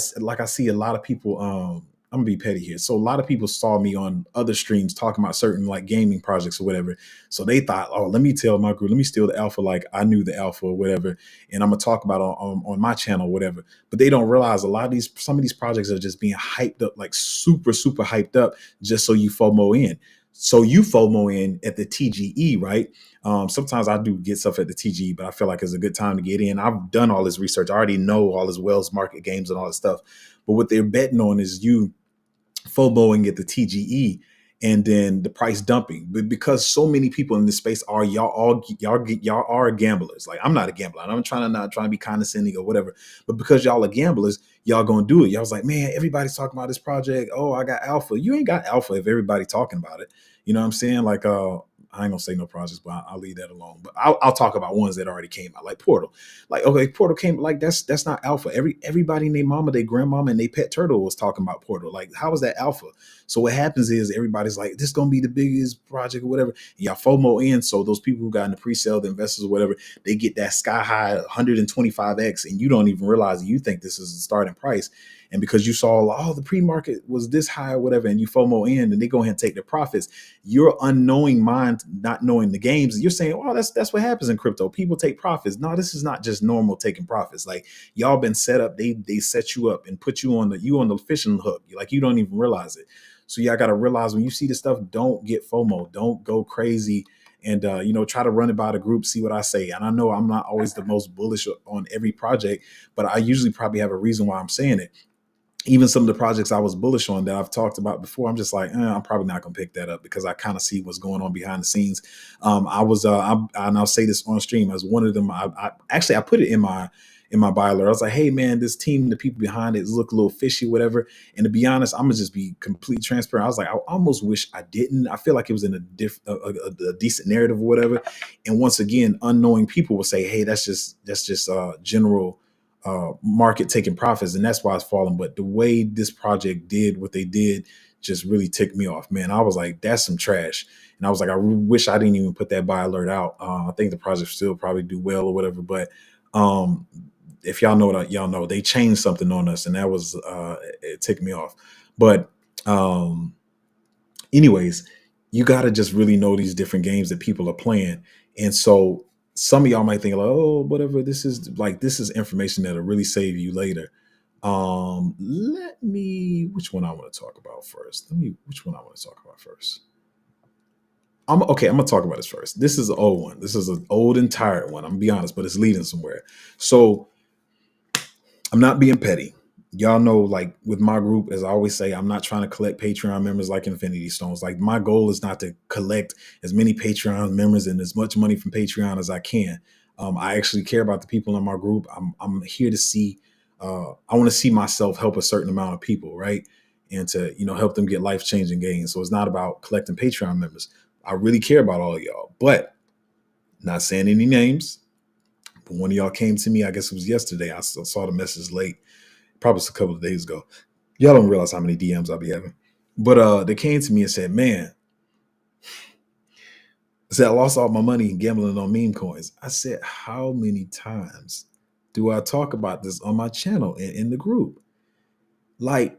see a lot of people. I'm gonna be petty here. So a lot of people saw me on other streams talking about certain like gaming projects or whatever. So they thought, oh, let me tell my group, let me steal the alpha like I knew the alpha or whatever, and I'm gonna talk about it on my channel or whatever. But they don't realize some of these projects are just being hyped up, like super hyped up, just so you FOMO in. So you FOMO in at the TGE, right? Sometimes I do get stuff at the TGE, but I feel like it's a good time to get in. I've done all this research. I already know all this Wells Market games and all this stuff. But what they're betting on is you FOMOing at the TGE and then the price dumping. But because so many people in this space are y'all are gamblers. Like I'm not a gambler. I'm not trying to be condescending or whatever. But because y'all are gamblers, y'all gonna do it. Y'all was like, man, everybody's talking about this project. Oh, I got alpha. You ain't got alpha if everybody talking about it. You know what I'm saying? Like I ain't gonna say no projects, but I'll leave that alone. But I'll talk about ones that already came out, like Portal. Like okay, Portal came like that's not alpha. Everybody named mama, their grandmama, and they pet turtle was talking about Portal. Like how is that alpha? So what happens is everybody's like, this is gonna be the biggest project or whatever. And y'all FOMO in, so those people who got in the pre-sale, the investors or whatever, they get that sky high 125x, and you don't even realize it. You think this is the starting price. and because you saw, oh, the pre-market was this high or whatever, and you FOMO in, and they go ahead and take their profits. Your unknowing mind, not knowing the games, you're saying, oh, that's what happens in crypto. People take profits. No, this is not just normal taking profits. Like, y'all been set up. They set you up and put you on the fishing hook. Like, you don't even realize it. So y'all got to realize, when you see this stuff, don't get FOMO. Don't go crazy, and try to run it by the group, see what I say. And I know I'm not always the most bullish on every project, but I usually probably have a reason why I'm saying it. Even some of the projects I was bullish on that I've talked about before, I'm just like, I'm probably not going to pick that up, because I kind of see what's going on behind the scenes. And I'll say this on stream as one of them. I actually, I put it in my bio alert. I was like, hey man, this team, the people behind it look a little fishy, whatever. And to be honest, I'm gonna just be completely transparent. I was like, I almost wish I didn't. I feel like it was in a decent narrative or whatever. And once again, unknowing people will say, hey, that's just general market taking profits, and that's why it's falling. But the way this project did what they did just really ticked me off, man. I was like, that's some trash. And I was like, I wish I didn't even put that buy alert out. I think the project still probably do well or whatever, but um, if y'all know what y'all know, they changed something on us, and that was it ticked me off. But um, anyways, you got to just really know these different games that people are playing. And so some of y'all might think like, oh, whatever, this is information that'll really save you later. Which one I want to talk about first? Which one I want to talk about first? I'm gonna talk about this first. This is an old one. This is an old and tired one. I'm gonna be honest, but it's leading somewhere. So I'm not being petty. Y'all know, like with my group, as I always say, I'm not trying to collect Patreon members like Infinity Stones. Like, my goal is not to collect as many Patreon members and as much money from Patreon as I can. I actually care about the people in my group. I'm here to see. I want to see myself help a certain amount of people, right? And to help them get life changing gains. So it's not about collecting Patreon members. I really care about all of y'all, but not saying any names. But one of y'all came to me, I guess it was yesterday. I saw the message late, probably a couple of days ago. Y'all don't realize how many DMs I'll be having. But they came to me and said, man, I lost all my money gambling on meme coins. I said, how many times do I talk about this on my channel and in the group? Like,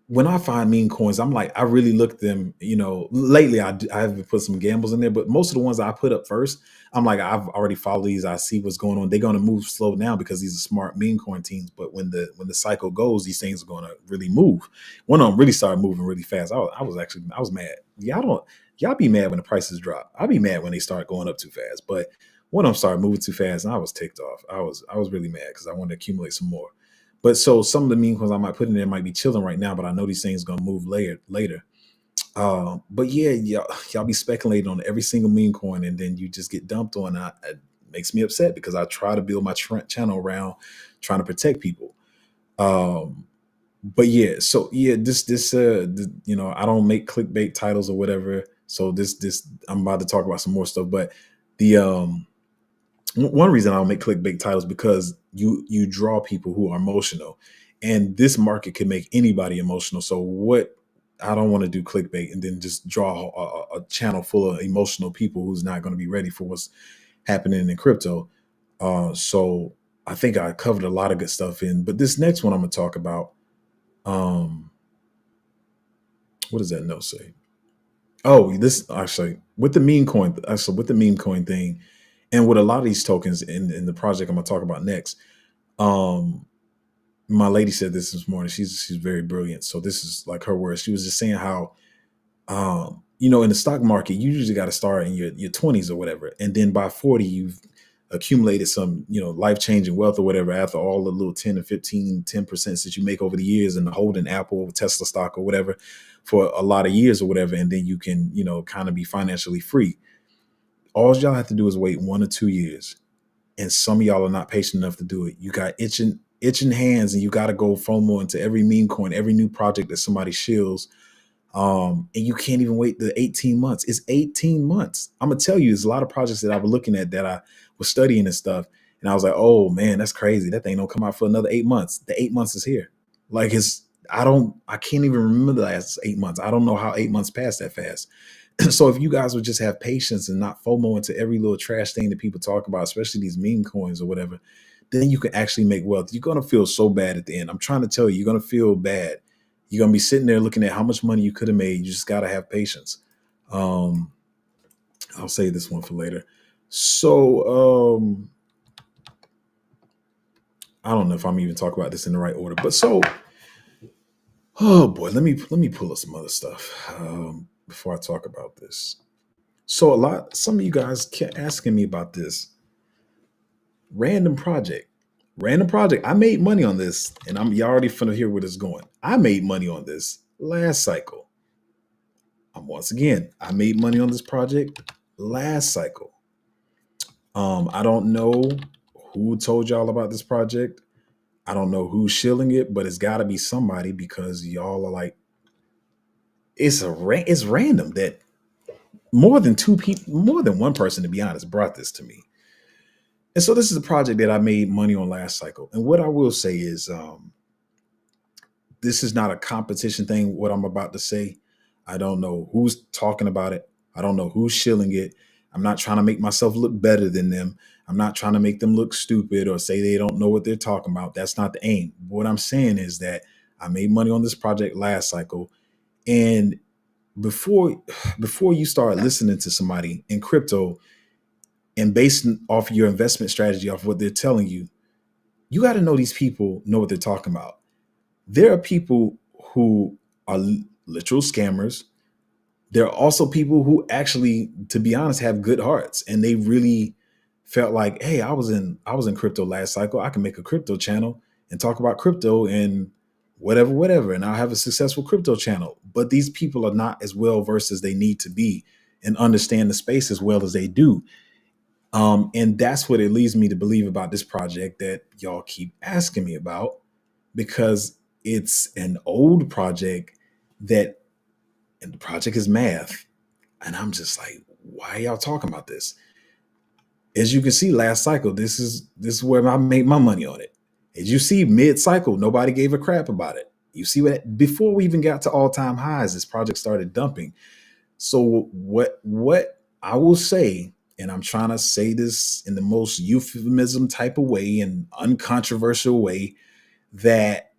when I find meme coins, I'm like, I really look at them. Lately I have put some gambles in there, but most of the ones I put up first, I'm like, I've already followed these. I see what's going on. They're going to move slow now because these are smart meme coin teams. But when the cycle goes, these things are going to really move. One of them really started moving really fast. I was mad. Y'all be mad when the prices drop. I'll be mad when they start going up too fast. But one of them started moving too fast, and I was ticked off. I was really mad because I wanted to accumulate some more. But so some of the meme coins I might put in there might be chilling right now, but I know these things gonna move later. But yeah, y'all be speculating on every single meme coin, and then you just get dumped on. It makes me upset because I try to build my channel around trying to protect people. Um, but yeah, so yeah, I don't make clickbait titles or whatever. So this I'm about to talk about some more stuff, but the one reason I don't make clickbait titles because you draw people who are emotional, and this market can make anybody emotional. So what I don't want to do clickbait and then just draw a channel full of emotional people who's not going to be ready for what's happening in crypto. So I think I covered a lot of good stuff but this next one I'm going to talk about. Um, what does that note say? Oh, this actually with the meme coin. Actually, with the meme coin thing, and with a lot of these tokens in the project I'm gonna talk about next. Um, my lady said this morning. She's very brilliant. So this is like her words. She was just saying how in the stock market you usually got to start in your 20s or whatever, and then by 40 you've accumulated some life changing wealth or whatever after all the little 10 or 15 10% that you make over the years and holding Apple, Tesla stock or whatever for a lot of years or whatever, and then you can kind of be financially free. All y'all have to do is wait 1 or 2 years, and some of y'all are not patient enough to do it. You got itching hands, and you got to go FOMO into every meme coin, every new project that somebody shills. And you can't even wait the 18 months. It's 18 months. I'm gonna tell you, there's a lot of projects that I was looking at that I was studying and stuff, and I was like, oh man, that's crazy. That thing don't come out for another 8 months. The 8 months is here. Like I can't even remember the last 8 months. I don't know how 8 months passed that fast. So if you guys would just have patience and not FOMO into every little trash thing that people talk about, especially these meme coins or whatever, then you can actually make wealth. You're going to feel so bad at the end. I'm trying to tell you, you're going to feel bad. You're going to be sitting there looking at how much money you could have made. You just got to have patience. Um, I'll save this one for later. So I don't know if I'm even talking about this in the right order, but so oh boy, let me pull up some other stuff before I talk about this. So some of you guys kept asking me about this random project. Random project. I made money on this, and you already finna hear where this is going. I made money on this last cycle. Once again, I made money on this project last cycle. I don't know who told y'all about this project. I don't know who's shilling it, but it's got to be somebody because y'all are like, it's random that more than two people, more than one person, to be honest, brought this to me. And so this is a project that I made money on last cycle. And what I will say is, this is not a competition thing. What I'm about to say, I don't know who's talking about it. I don't know who's shilling it. I'm not trying to make myself look better than them. I'm not trying to make them look stupid or say they don't know what they're talking about. That's not the aim. What I'm saying is that I made money on this project last cycle. And before you start listening to somebody in crypto and basing off your investment strategy off what they're telling you, you got to know these people know what they're talking about. There are people who are literal scammers. There are also people who actually, to be honest, have good hearts, and they really felt like, hey, I was in crypto last cycle. I can make a crypto channel and talk about crypto and whatever, and I'll have a successful crypto channel. But these people are not as well versed as they need to be and understand the space as well as they do. And that's what it leads me to believe about this project that y'all keep asking me about, because it's an old project and the project is math. And I'm just like, why are y'all talking about this? As you can see, last cycle, this is where I made my money on it. As you see, mid-cycle, nobody gave a crap about it. You see what before we even got to all-time highs, this project started dumping. So what I will say, and I'm trying to say this in the most euphemism type of way and uncontroversial way, that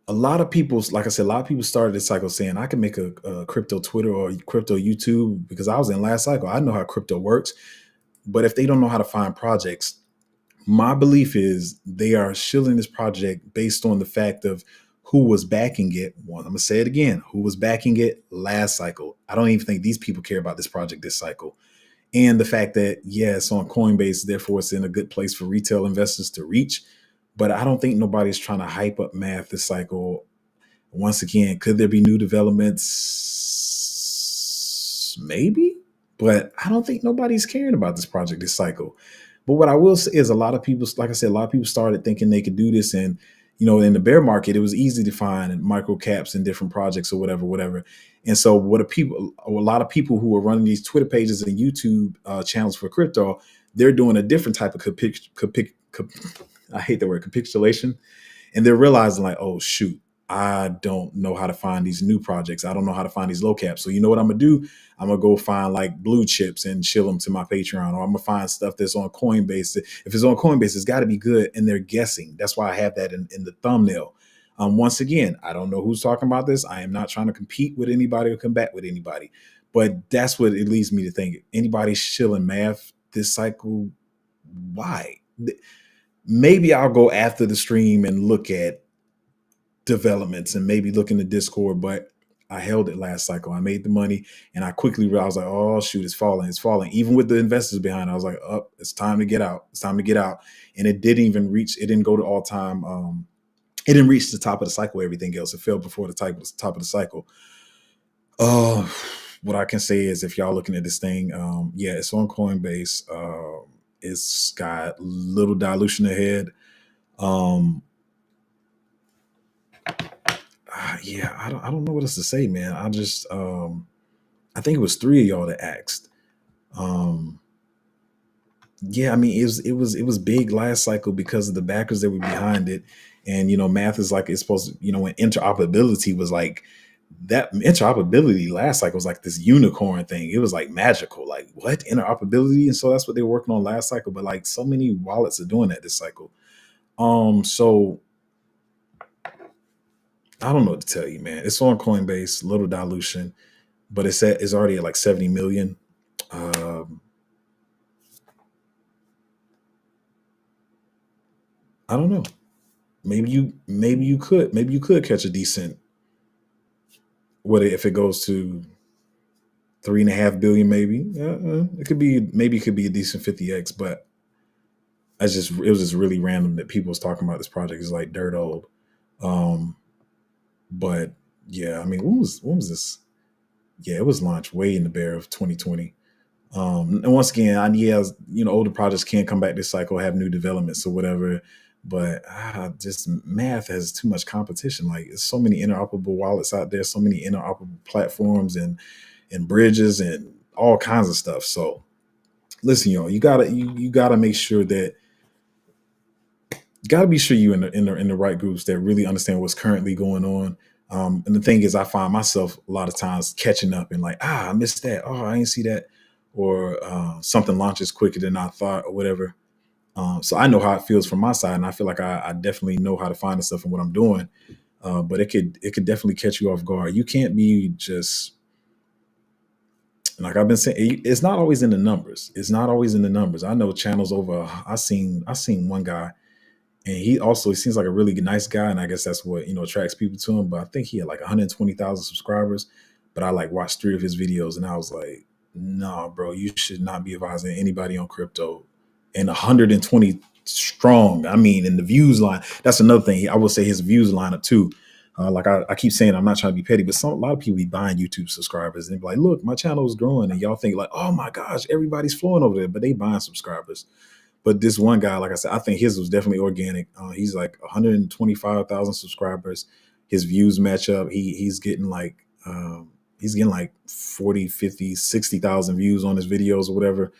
a lot of people, like I said, a lot of people started this cycle saying I can make a crypto Twitter or crypto YouTube because I was in last cycle. I know how crypto works. But if they don't know how to find projects, my belief is they are shilling this project based on the fact of who was backing it. One, I'm gonna say it again, who was backing it last cycle. I don't even think these people care about this project this cycle. And the fact that, yeah, it's on Coinbase, therefore it's in a good place for retail investors to reach. But I don't think nobody's trying to hype up math this cycle. Once again, could there be new developments? Maybe, but I don't think nobody's caring about this project this cycle. But what I will say is a lot of people, like I said, a lot of people started thinking they could do this. And, in the bear market, it was easy to find micro caps and different projects or whatever. And so a lot of people who are running these Twitter pages and YouTube channels for crypto, they're doing a different type of I hate the word capitulation. And they're realizing like, oh shoot, I don't know how to find these new projects. I don't know how to find these low caps. So you know what I'm gonna do? I'm gonna go find like blue chips and chill them to my Patreon, or I'm gonna find stuff that's on Coinbase. If it's on Coinbase, it's got to be good. And they're guessing. That's why I have that in the thumbnail. Once again, I don't know who's talking about this. I am not trying to compete with anybody or combat with anybody, but that's what it leads me to think. Anybody shilling math this cycle? Why? Maybe I'll go after the stream and look at developments and maybe look in the Discord, but I held it last cycle. I made the money and I quickly realized like, oh shoot, it's falling. It's falling. Even with the investors behind, I was like, oh, it's time to get out. It's time to get out. And it didn't go to all time. It didn't reach the top of the cycle, everything else. It fell before the top of the cycle. What I can say is if y'all looking at this thing, yeah, it's on Coinbase. It's got little dilution ahead. Yeah, I don't know what else to say, man. I just I think it was three of y'all that asked. Yeah, I mean it was big last cycle because of the backers that were behind it. And math is like it's supposed to, when interoperability was like that interoperability last cycle was like this unicorn thing. It was like magical. Like what interoperability? And so that's what they were working on last cycle. But like so many wallets are doing that this cycle. So I don't know what to tell you, man. It's on Coinbase, little dilution, but it's already at like 70 million. Um, I don't know. Maybe you could catch a decent what if it goes to 3.5 billion, maybe. It could be maybe it could be a decent 50x, but it was just really random that people was talking about this project. It's like dirt old. Um, but yeah, I mean, when was this? Yeah, it was launched way in the bear of 2020. And once again, yeah, older projects can't come back this cycle, have new developments or whatever. But just math has too much competition. Like, there's so many interoperable wallets out there, so many interoperable platforms and bridges and all kinds of stuff. So listen, you gotta make sure that you got to be sure you in the right groups that really understand what's currently going on. And the thing is, I find myself a lot of times catching up and like, I missed that. Oh, I didn't see that, or something launches quicker than I thought, or whatever. So I know how it feels from my side, and I feel like I definitely know how to find the stuff and what I'm doing. But it could definitely catch you off guard. You can't be just like I've been saying. It's not always in the numbers. It's not always in the numbers. I know channels over. I seen one guy, and he seems like a really nice guy, and I guess that's what attracts people to him. But I think he had like 120,000 subscribers. But I like watched 3 of his videos, and I was like, "Nah, bro, you should not be advising anybody on crypto." And 120 strong. I mean, in the views line, that's another thing. I will say his views line up too. Like I keep saying, I'm not trying to be petty, but a lot of people be buying YouTube subscribers and be like, "Look, my channel is growing," and y'all think like, "Oh my gosh, everybody's flowing over there," but they buying subscribers. But this one guy, like I said, I think his was definitely organic. He's like 125,000 subscribers. His views match up. He's getting like 40, 50, 60,000 views on his videos or whatever.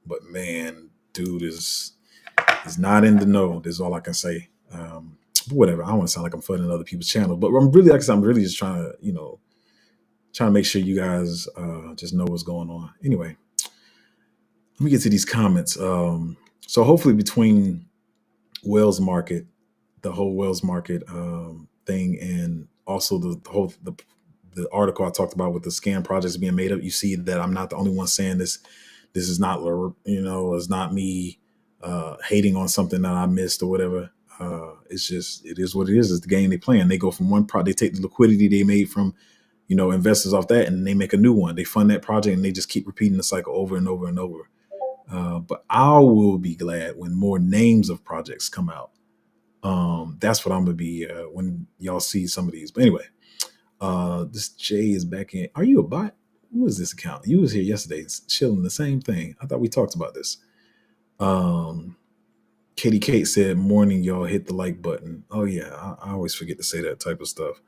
But man, dude is not in the know. That's all I can say. But whatever. I don't want to sound like I'm flooding other people's channels, but I'm really, like I said, I'm really just trying to make sure you guys just know what's going on. Anyway, let me get to these comments. So hopefully between Wells Market, the whole Wells Market thing, and also the article I talked about with the scam projects being made up, you see that I'm not the only one saying this. This is not, it's not me hating on something that I missed or whatever. It's just, it is what it is. It's the game they playing. They go from one project, they take the liquidity they made from investors off that, and they make a new one. They fund that project, and they just keep repeating the cycle over and over and over. But I will be glad when more names of projects come out. That's what I'm gonna be when y'all see some of these. But anyway, this Jay is back in. Are you a bot? Who is this account? You was here yesterday, chilling. The same thing. I thought we talked about this. Um, Katie Kate said, "Morning, y'all. Hit the like button." Oh yeah, I always forget to say that type of stuff.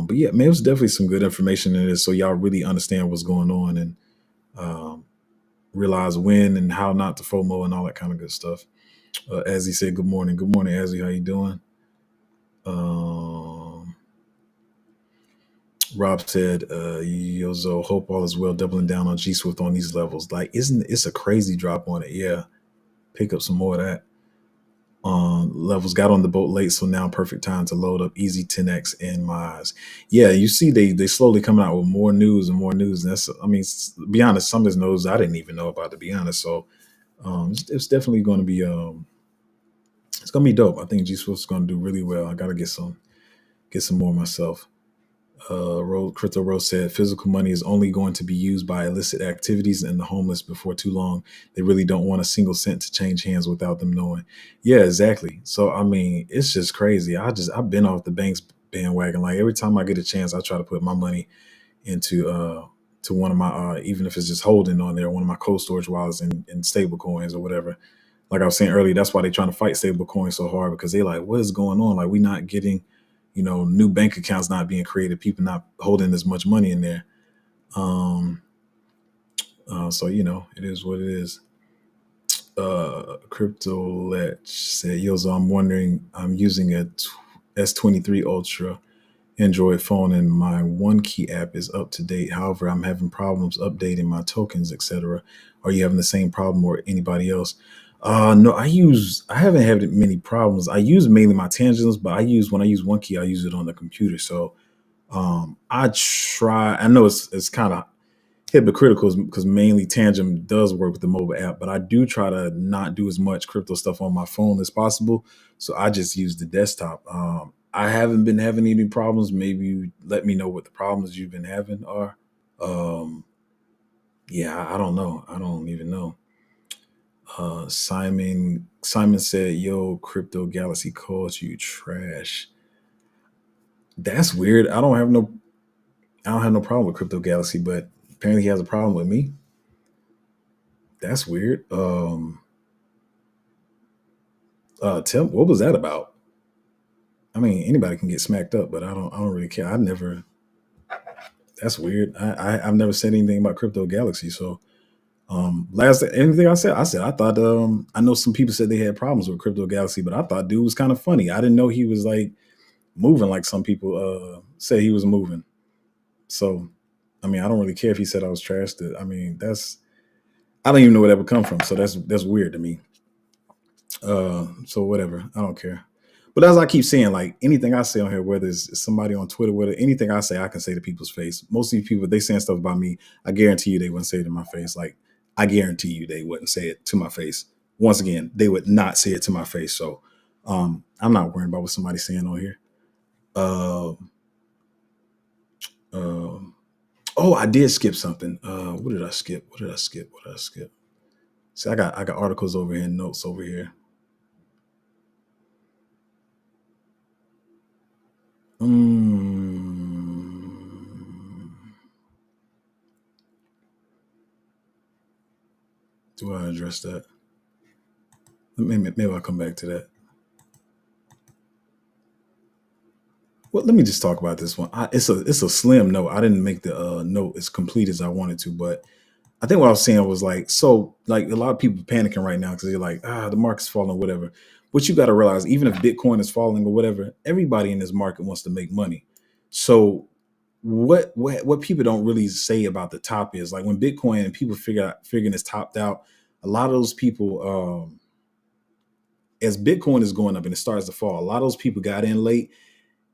But yeah, man, it was definitely some good information in this, so y'all really understand what's going on and um, realize when and how not to FOMO and all that kind of good stuff. As he said, good morning. Good morning, Azzy. How you doing? Um, Rob said, Yozo, hope all is well, doubling down on G Swift on these levels. Like, isn't it's a crazy drop on it? Yeah. Pick up some more of that. Levels got on the boat late, so now perfect time to load up easy 10x and my eyes. Yeah, you see they slowly coming out with more news and more news. And that's, I mean, to be honest, some of this news I didn't even know about, to be honest. So it's definitely going to be it's going to be dope. I think G Swift's going to do really well. I got to get some more myself. Crypto Rose said physical money is only going to be used by illicit activities and the homeless before too long. They really don't want a single cent to change hands without them knowing. Yeah, exactly. So I mean, it's just crazy. I've been off the bank's bandwagon. Like every time I get a chance, I try to put my money into to one of my even if it's just holding on there, one of my cold storage wallets and stable coins or whatever. Like I was saying earlier, that's why they're trying to fight stable coins so hard, because they like, what is going on? Like we not getting new bank accounts not being created, people not holding as much money in there. Um, so it is what it is. Crypto Letch said, "Yo, so I'm wondering, I'm using a S23 Ultra Android phone and my one key app is up to date. However, I'm having problems updating my tokens, etc. Are you having the same problem or anybody else? No, I haven't had many problems. I use mainly my tangents, but when I use one key, I use it on the computer. So I know it's kind of hypocritical because mainly Tangent does work with the mobile app, but I do try to not do as much crypto stuff on my phone as possible. So I just use the desktop. I haven't been having any problems. Maybe you let me know what the problems you've been having are. Um, yeah, I don't know. I don't even know. Simon said, "Yo, Crypto Galaxy calls you trash." That's weird. I don't have no problem with Crypto Galaxy, but apparently he has a problem with me. That's weird. Tim, what was that about? I mean, anybody can get smacked up, but I don't really care. I never. That's weird. I've never said anything about Crypto Galaxy. So, last anything I said I thought. I know some people said they had problems with Crypto Galaxy, but I thought dude was kind of funny. I didn't know he was like moving like some people say he was moving. So, I mean, I don't really care if he said I was trash. I mean, I don't even know where that would come from. So that's weird to me. So whatever, I don't care. But as I keep saying, like anything I say on here, whether it's somebody on Twitter, whether anything I say, I can say to people's face. Most of these people, they saying stuff about me. I guarantee you, they wouldn't say it to my face. Like I guarantee you, they wouldn't say it to my face. Once again, they would not say it to my face. So I'm not worrying about what somebody's saying on here. Um, um, oh, I did skip something. What did I skip? What did I skip? What did I skip? See, I got articles over here and notes over here. Mm, do I address that? Maybe I'll come back to that. Well, let me just talk about this one. It's a slim note. I didn't make the note as complete as I wanted to, but I think what I was saying was like, so like a lot of people panicking right now because they're like, the market's falling, whatever. But you got to realize, even if Bitcoin is falling or whatever, everybody in this market wants to make money. So what people don't really say about the top is like when Bitcoin and people figuring it's topped out, a lot of those people, as Bitcoin is going up and it starts to fall, a lot of those people got in late,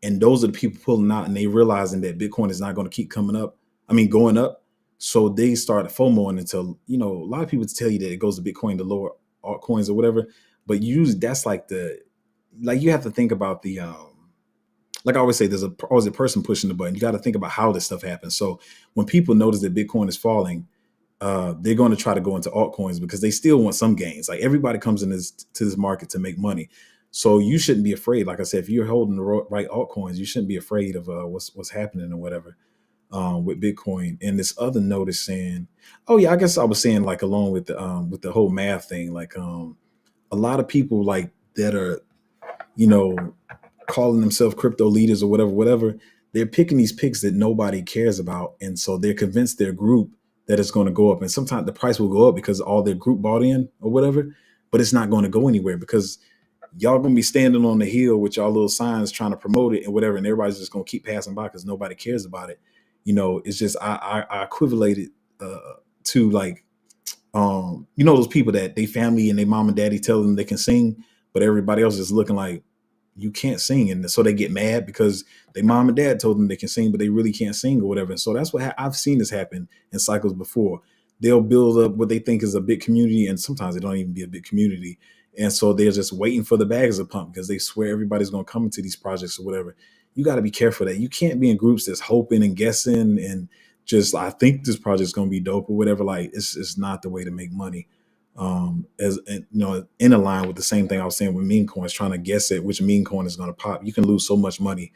and those are the people pulling out and they realizing that Bitcoin is not going to keep coming up. I mean, going up. So they start FOMOing until, a lot of people tell you that it goes to Bitcoin to lower altcoins or whatever. But usually that's like you have to think about like I always say, there's always a person pushing the button. You got to think about how this stuff happens. So when people notice that Bitcoin is falling, they're going to try to go into altcoins because they still want some gains. Like everybody comes in to this market to make money, so you shouldn't be afraid. Like I said, if you're holding the right altcoins, you shouldn't be afraid of what's happening or whatever with Bitcoin. And this other note is saying, oh yeah, I guess I was saying like along with the whole math thing, like a lot of people like that are you know calling themselves crypto leaders or whatever, they're picking these picks that nobody cares about. And so they're convinced their group that it's going to go up. And sometimes the price will go up because all their group bought in or whatever, but it's not going to go anywhere because y'all going to be standing on the hill with y'all little signs trying to promote it and whatever. And everybody's just going to keep passing by because nobody cares about it. It's just, I equivalate it to like, those people that they family and their mom and daddy tell them they can sing, but everybody else is looking like, you can't sing, and so they get mad because their mom and dad told them they can sing but they really can't sing or whatever. And so that's what I've seen this happen in cycles before. They'll build up what they think is a big community, and sometimes it don't even be a big community, and so they're just waiting for the bags to pump because they swear everybody's going to come into these projects or whatever. You got to be careful that you can't be in groups that's hoping and guessing and just, I think this project's going to be dope or whatever. Like it's not the way to make money. As in a line with the same thing I was saying with meme coins, trying to guess at which meme coin is going to pop. You can lose so much money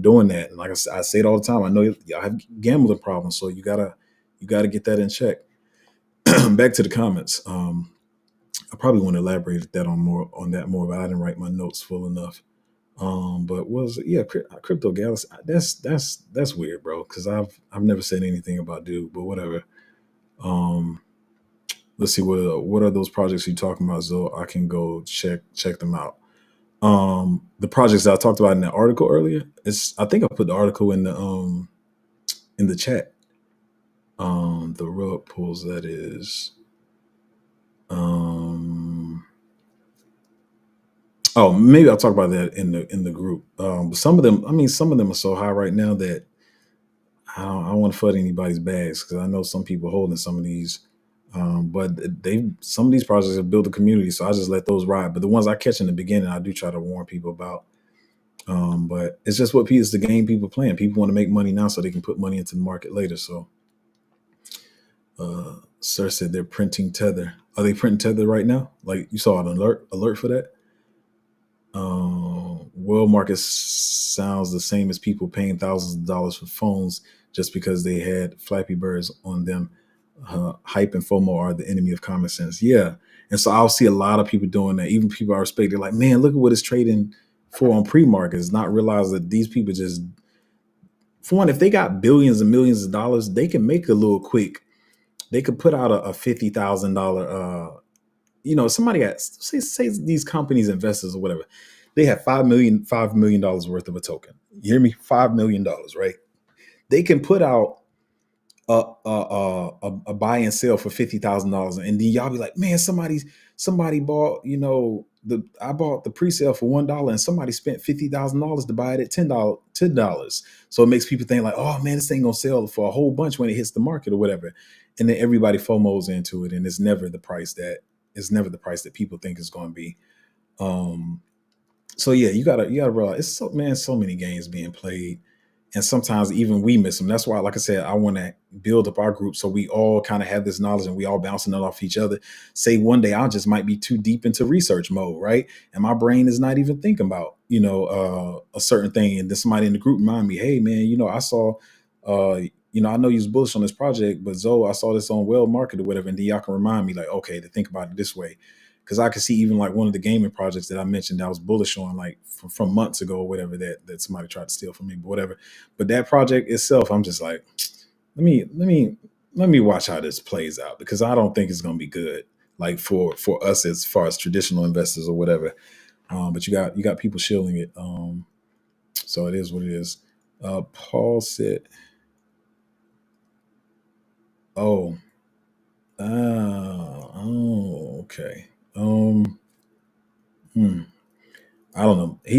doing that. And like I say it all the time, I know y'all have gambling problems, so you gotta get that in check. Back to the comments. I probably want to elaborate on that more, but I didn't write my notes full enough. But Crypto Galaxy. That's weird, bro. Because I've never said anything about dude, but whatever. Um, let's see what are those projects you talking about, so I can go check them out. The projects that I talked about in the article earlier, I think I put the article in the chat. The rug pulls, that is. Oh, maybe I'll talk about that in the group. But some of them are so high right now that I don't want to flood anybody's bags, because I know some people holding some of these. But some of these projects have built a community, so I just let those ride. But the ones I catch in the beginning, I do try to warn people about. But it's just it's the game people playing. People want to make money now so they can put money into the market later. So, Sir said they're printing Tether. Are they printing Tether right now? Like, you saw an alert for that? World market sounds the same as people paying thousands of dollars for phones just because they had Flappy Birds on them. Hype and FOMO are the enemy of common sense. Yeah. And so I'll see a lot of people doing that. Even people I respect, they're like, man, look at what it's trading for on pre-markets. Not realize that these people just, for one, if they got billions and millions of dollars, they can make a little quick. They could put out a $50,000. Somebody got, say these companies, investors or whatever, they have $5 million worth of a token. You hear me? $5 million, right? They can put out a buy and sell for $50,000, and then y'all be like, man, somebody bought, I bought the pre-sale for $1, and somebody spent $50,000 to buy it at $10. So it makes people think like, oh man, this thing gonna sell for a whole bunch when it hits the market or whatever, and then everybody FOMOs into it, and it's never the price that people think it's going to be. So yeah, you gotta realize, so many games being played, and sometimes even we miss them. That's why, like I said, I want to build up our group so we all kind of have this knowledge and we all bouncing it off each other. Say one day I just might be too deep into research mode, right? And my brain is not even thinking about a certain thing, and then somebody in the group remind me, hey man, I saw, I know you was bullish on this project, but Zoe, I saw this on Well Market or whatever, and then y'all can remind me like, okay, to think about it this way. Because I could see even like one of the gaming projects that I mentioned that I was bullish on, like from months ago or whatever, that somebody tried to steal from me, but whatever. But that project itself, I'm just like, let me watch how this plays out, because I don't think it's going to be good, like for us as far as traditional investors or whatever. But you got people shielding it. So it is what it is. Paul said, "Oh, okay. Hmm. I don't know. I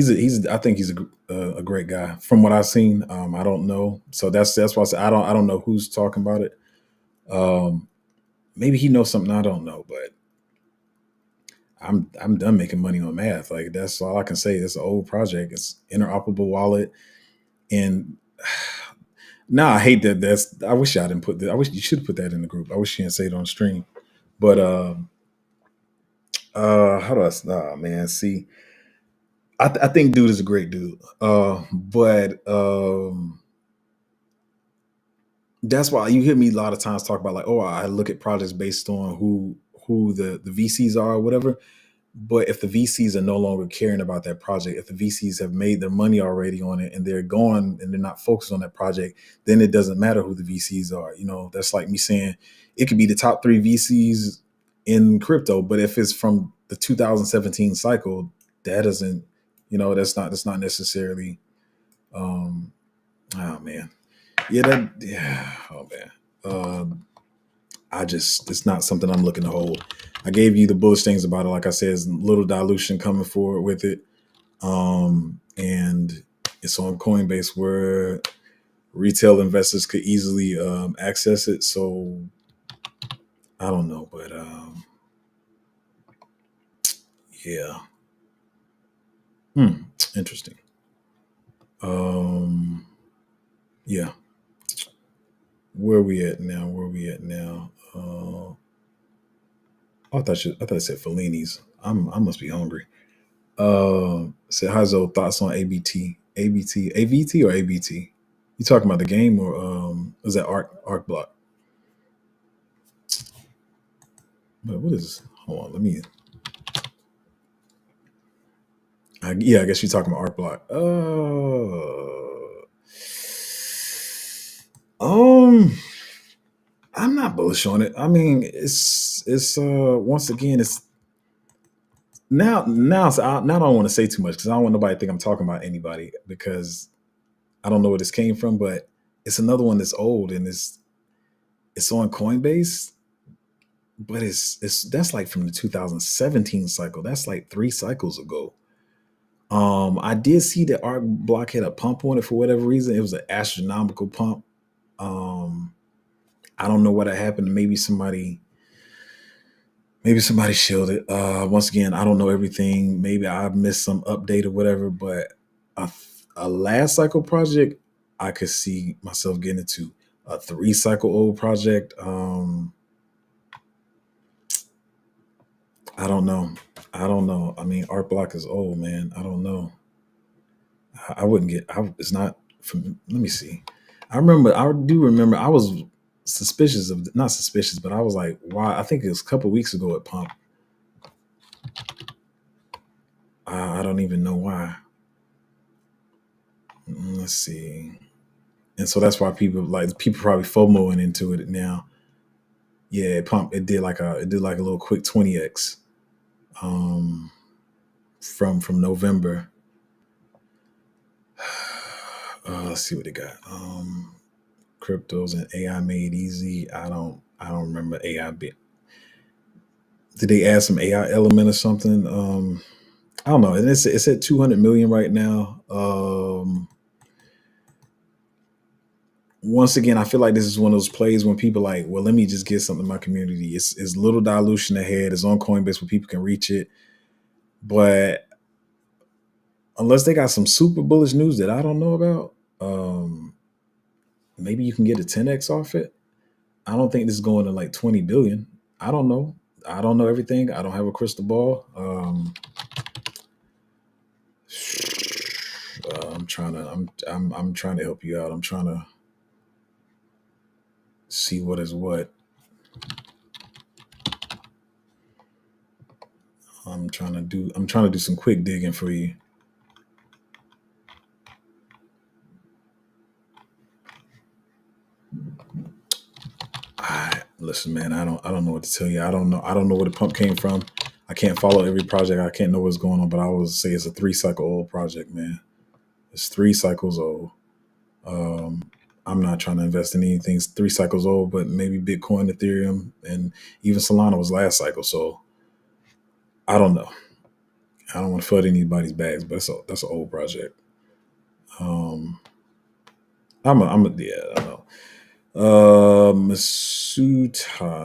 think he's a great guy from what I've seen. I don't know. So that's why I said I don't know who's talking about it. Um, Maybe he knows something I don't know, but I'm done making money on math. Like, that's all I can say. It's an old project. It's interoperable wallet, and now I hate that. I wish I didn't put that. I wish you should put that in the group. I wish you didn't say it on stream. But how do I? Man, see, I think dude is a great dude. But that's why you hear me a lot of times talk about like, oh, I look at projects based on who the VCs are or whatever. But if the VCs are no longer caring about that project, if the VCs have made their money already on it and they're gone and they're not focused on that project, then it doesn't matter who the VCs are. That's like me saying it could be the top 3 VCs in crypto, but if it's from the 2017 cycle, that doesn't, that's not necessarily. Um, oh man, oh man. It's not something I'm looking to hold. I gave you the bullish things about it. Like I said, there's little dilution coming forward with it. And it's on Coinbase where retail investors could easily access it. So I don't know, but yeah. Interesting. Um, yeah. Where are we at now? I thought it said Fellini's. I must be hungry. Said Hazo, thoughts on ABT, AVT or ABT? You talking about the game, or was that Arc Block? But what is? Hold on, let me. Yeah, I guess you're talking about Arc Block. I'm not bullish on it. I mean, it's once again, now I don't want to say too much because I don't want nobody to think I'm talking about anybody because I don't know where this came from, but it's another one that's old and it's on Coinbase, but it's that's like from the 2017 cycle. That's like 3 cycles ago. I did see that Art Block had a pump on it for whatever reason. It was an astronomical pump. Um, I don't know what had happened. Maybe somebody shielded. Once again, I don't know everything. Maybe I missed some update or whatever. But a, a last cycle project, I could see myself getting into a 3 cycle old project. I don't know. I don't know. I mean, Art Block is old, man. I don't know. I wouldn't get. It's not. From, let me see. I remember. I do remember. I was suspicious of not suspicious, but I was like, why? I think it was a couple weeks ago at Pump. I don't even know why. Let's see. And so that's why people probably FOMOing into it now. Yeah, Pump. It did like a little quick 20x um, from November. Let's see what it got. Cryptos and AI made easy. I don't remember AI bit. Did they add some AI element or something? I don't know. And it's at 200 million right now. Once again, I feel like this is one of those plays when people like, well, let me just get something in my community. It's little dilution ahead. It's on Coinbase where people can reach it. But unless they got some super bullish news that I don't know about, maybe you can get a 10x off it. I don't think this is going to like 20 billion. I don't know. I don't know everything. I don't have a crystal ball. I'm trying to help you out. I'm trying to see what is what. I'm trying to do some quick digging for you. Listen, man, I don't know what to tell you. I don't know where the pump came from. I can't follow every project. I can't know what's going on, but I will say it's a 3 cycle old project, man. It's 3 cycles old. Um, I'm not trying to invest in anything 3 cycles old, but maybe Bitcoin, Ethereum, and even Solana was last cycle. So I don't know. I don't want to flood anybody's bags, but that's an old project. Um, yeah, I don't know.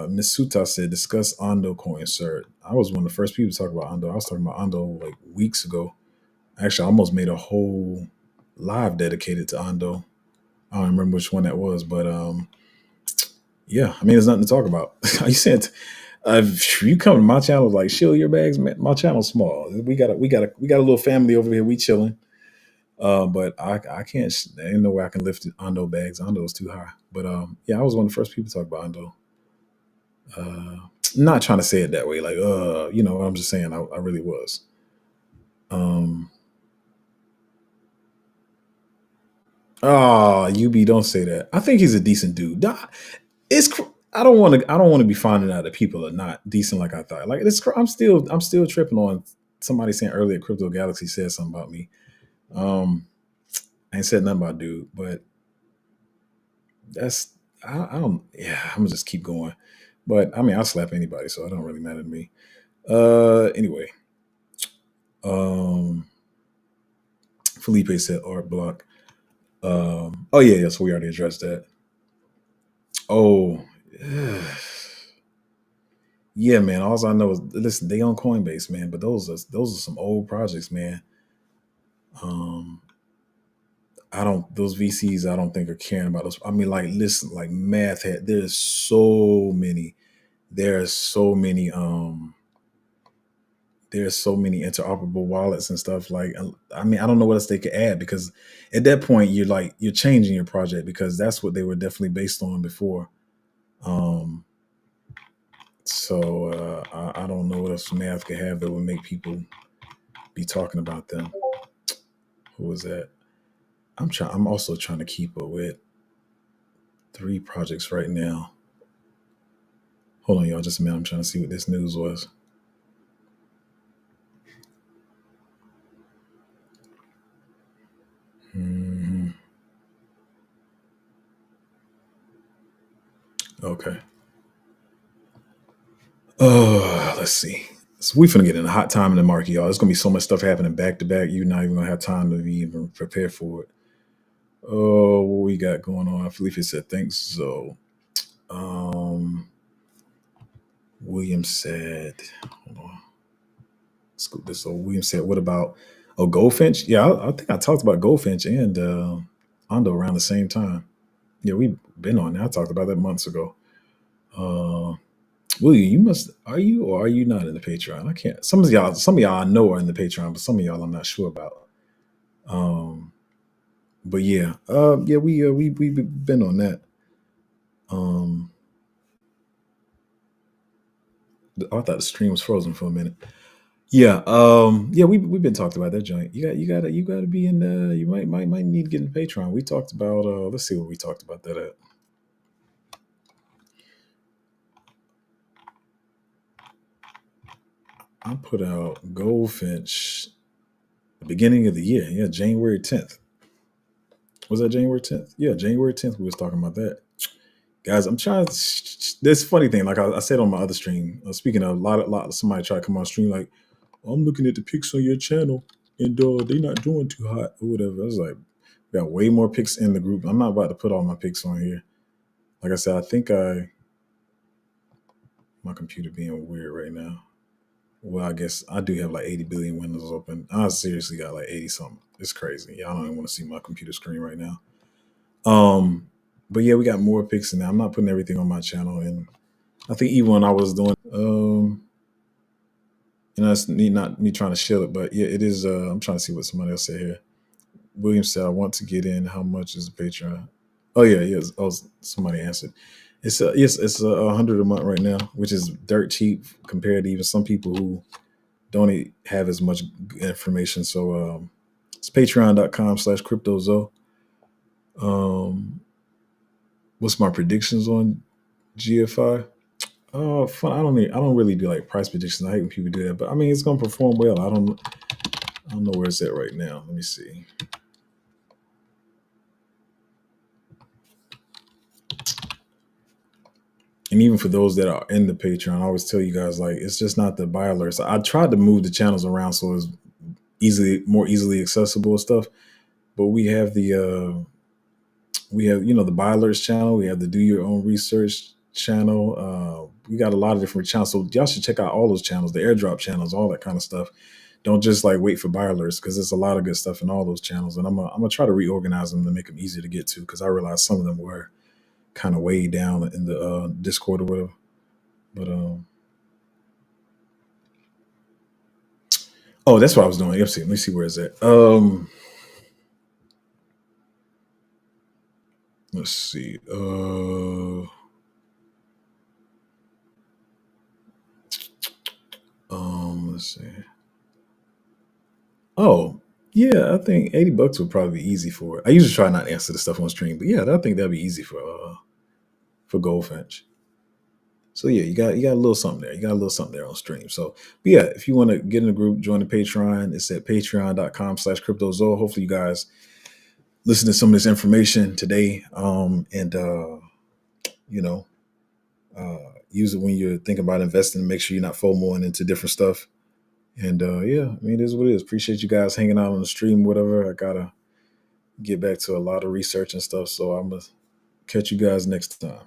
Masuta said, discuss Ondo coin, sir. I was one of the first people to talk about Ondo. I was talking about Ondo like weeks ago. Actually, I almost made a whole live dedicated to Ondo. I don't remember which one that was, but yeah, I mean, there's nothing to talk about. You said, if you come to my channel, like, shill your bags, man. My channel's small. We got a little family over here. We chilling. But I can't. There ain't no way I can lift Ondo bags. Ondo is too high. But yeah, I was one of the first people to talk about Ondo. Uh, not trying to say it that way, like I'm just saying I really was. Um, UB, don't say that. I think he's a decent dude. I don't want to be finding out that people are not decent like I thought. Like I'm still tripping on somebody saying earlier Crypto Galaxy said something about me. Um, I ain't said nothing about dude, but that's I don't. Yeah, I'm gonna just keep going. But I mean, I'll slap anybody, so it don't really matter to me. Anyway, um, Felipe said art block. Oh yeah, so we already addressed that. Oh, yeah, man. All I know is listen, they on Coinbase, man. But those are some old projects, man. Um, I don't those VCs I don't think are caring about those. I mean, like listen, like math had there's so many. There's so many. There's so many interoperable wallets and stuff. Like, I mean, I don't know what else they could add because at that point you're changing your project because that's what they were definitely based on before. Um, so I don't know what else math could have that would make people be talking about them. Who was that? I'm also trying to keep up with 3 projects right now. Hold on, y'all, just a minute. I'm trying to see what this news was. Okay. Let's see. So we finna get in a hot time in the market, y'all. There's gonna be so much stuff happening back to back. You're not even gonna have time to be even prepare for it. Oh, what we got going on? Felipe said thanks. So, William said, hold on. Scoop this. So William said, what about Goldfinch? Yeah, I think I talked about Goldfinch and Ondo around the same time. Yeah, we've been on that. I talked about that months ago. William, you must are you or are you not in the Patreon? I can't. Some of y'all I know are in the Patreon, but some of y'all I'm not sure about. But yeah, we've been on that. I thought the stream was frozen for a minute. Yeah, we've been talking about that joint. You gotta be in the. You might need to get in Patreon. We talked about. Let's see what we talked about that at. I put out Goldfinch the beginning of the year. Yeah, January 10th. Was that January 10th? Yeah, January 10th. We was talking about that. Guys, I'm trying. This funny thing, like I said on my other stream. Speaking of, a lot. Somebody tried to come on stream like, I'm looking at the pics on your channel, and they're not doing too hot or whatever. I was like, we got way more pics in the group. I'm not about to put all my pics on here. Like I said, I think my computer being weird right now. Well, I guess I do have like 80 billion windows open. I seriously got like 80 something. It's crazy. Y'all don't even want to see my computer screen right now. But yeah, we got more pics in there. I'm not putting everything on my channel, and I think even when I was doing, it's not me trying to shield it, but yeah, it is. I'm trying to see what somebody else said here. William said, "I want to get in. How much is the Patreon?" Oh yeah, yes. Oh, somebody answered. It's yes, it's $100 a month right now, which is dirt cheap compared to even some people who don't have as much information. So it's patreon.com/cryptozo. What's my predictions on GFI? Fun. I don't really do like price predictions. I hate when people do that, but I mean it's gonna perform well. I don't know where it's at right now. Let me see. And even for those that are in the Patreon, I always tell you guys like it's just not the buy alerts. I tried to move the channels around so it's more easily accessible and stuff. But we have the the buy alerts channel. We have the do your own research channel. We got a lot of different channels. So y'all should check out all those channels, the airdrop channels, all that kind of stuff. Don't just like wait for buy alerts because there's a lot of good stuff in all those channels. And I'm gonna try to reorganize them to make them easier to get to because I realized some of them were kind of way down in the Discord or whatever. But oh, that's what I was doing. Let me see where it's at. Let's see. Let's see. Oh, yeah, I think $80 would probably be easy for it. I usually try not to answer the stuff on stream, but yeah, I think that'd be easy for Goldfinch. So yeah, you got a little something there. You got a little something there on stream. So but yeah, if you want to get in the group, join the Patreon. It's at patreon.com/cryptozo. Hopefully you guys listen to some of this information today. Use it when you're thinking about investing. Make sure you're not FOMOing into different stuff. And yeah, I mean, it is what it is. Appreciate you guys hanging out on the stream, whatever. I gotta get back to a lot of research and stuff. So I'm gonna catch you guys next time.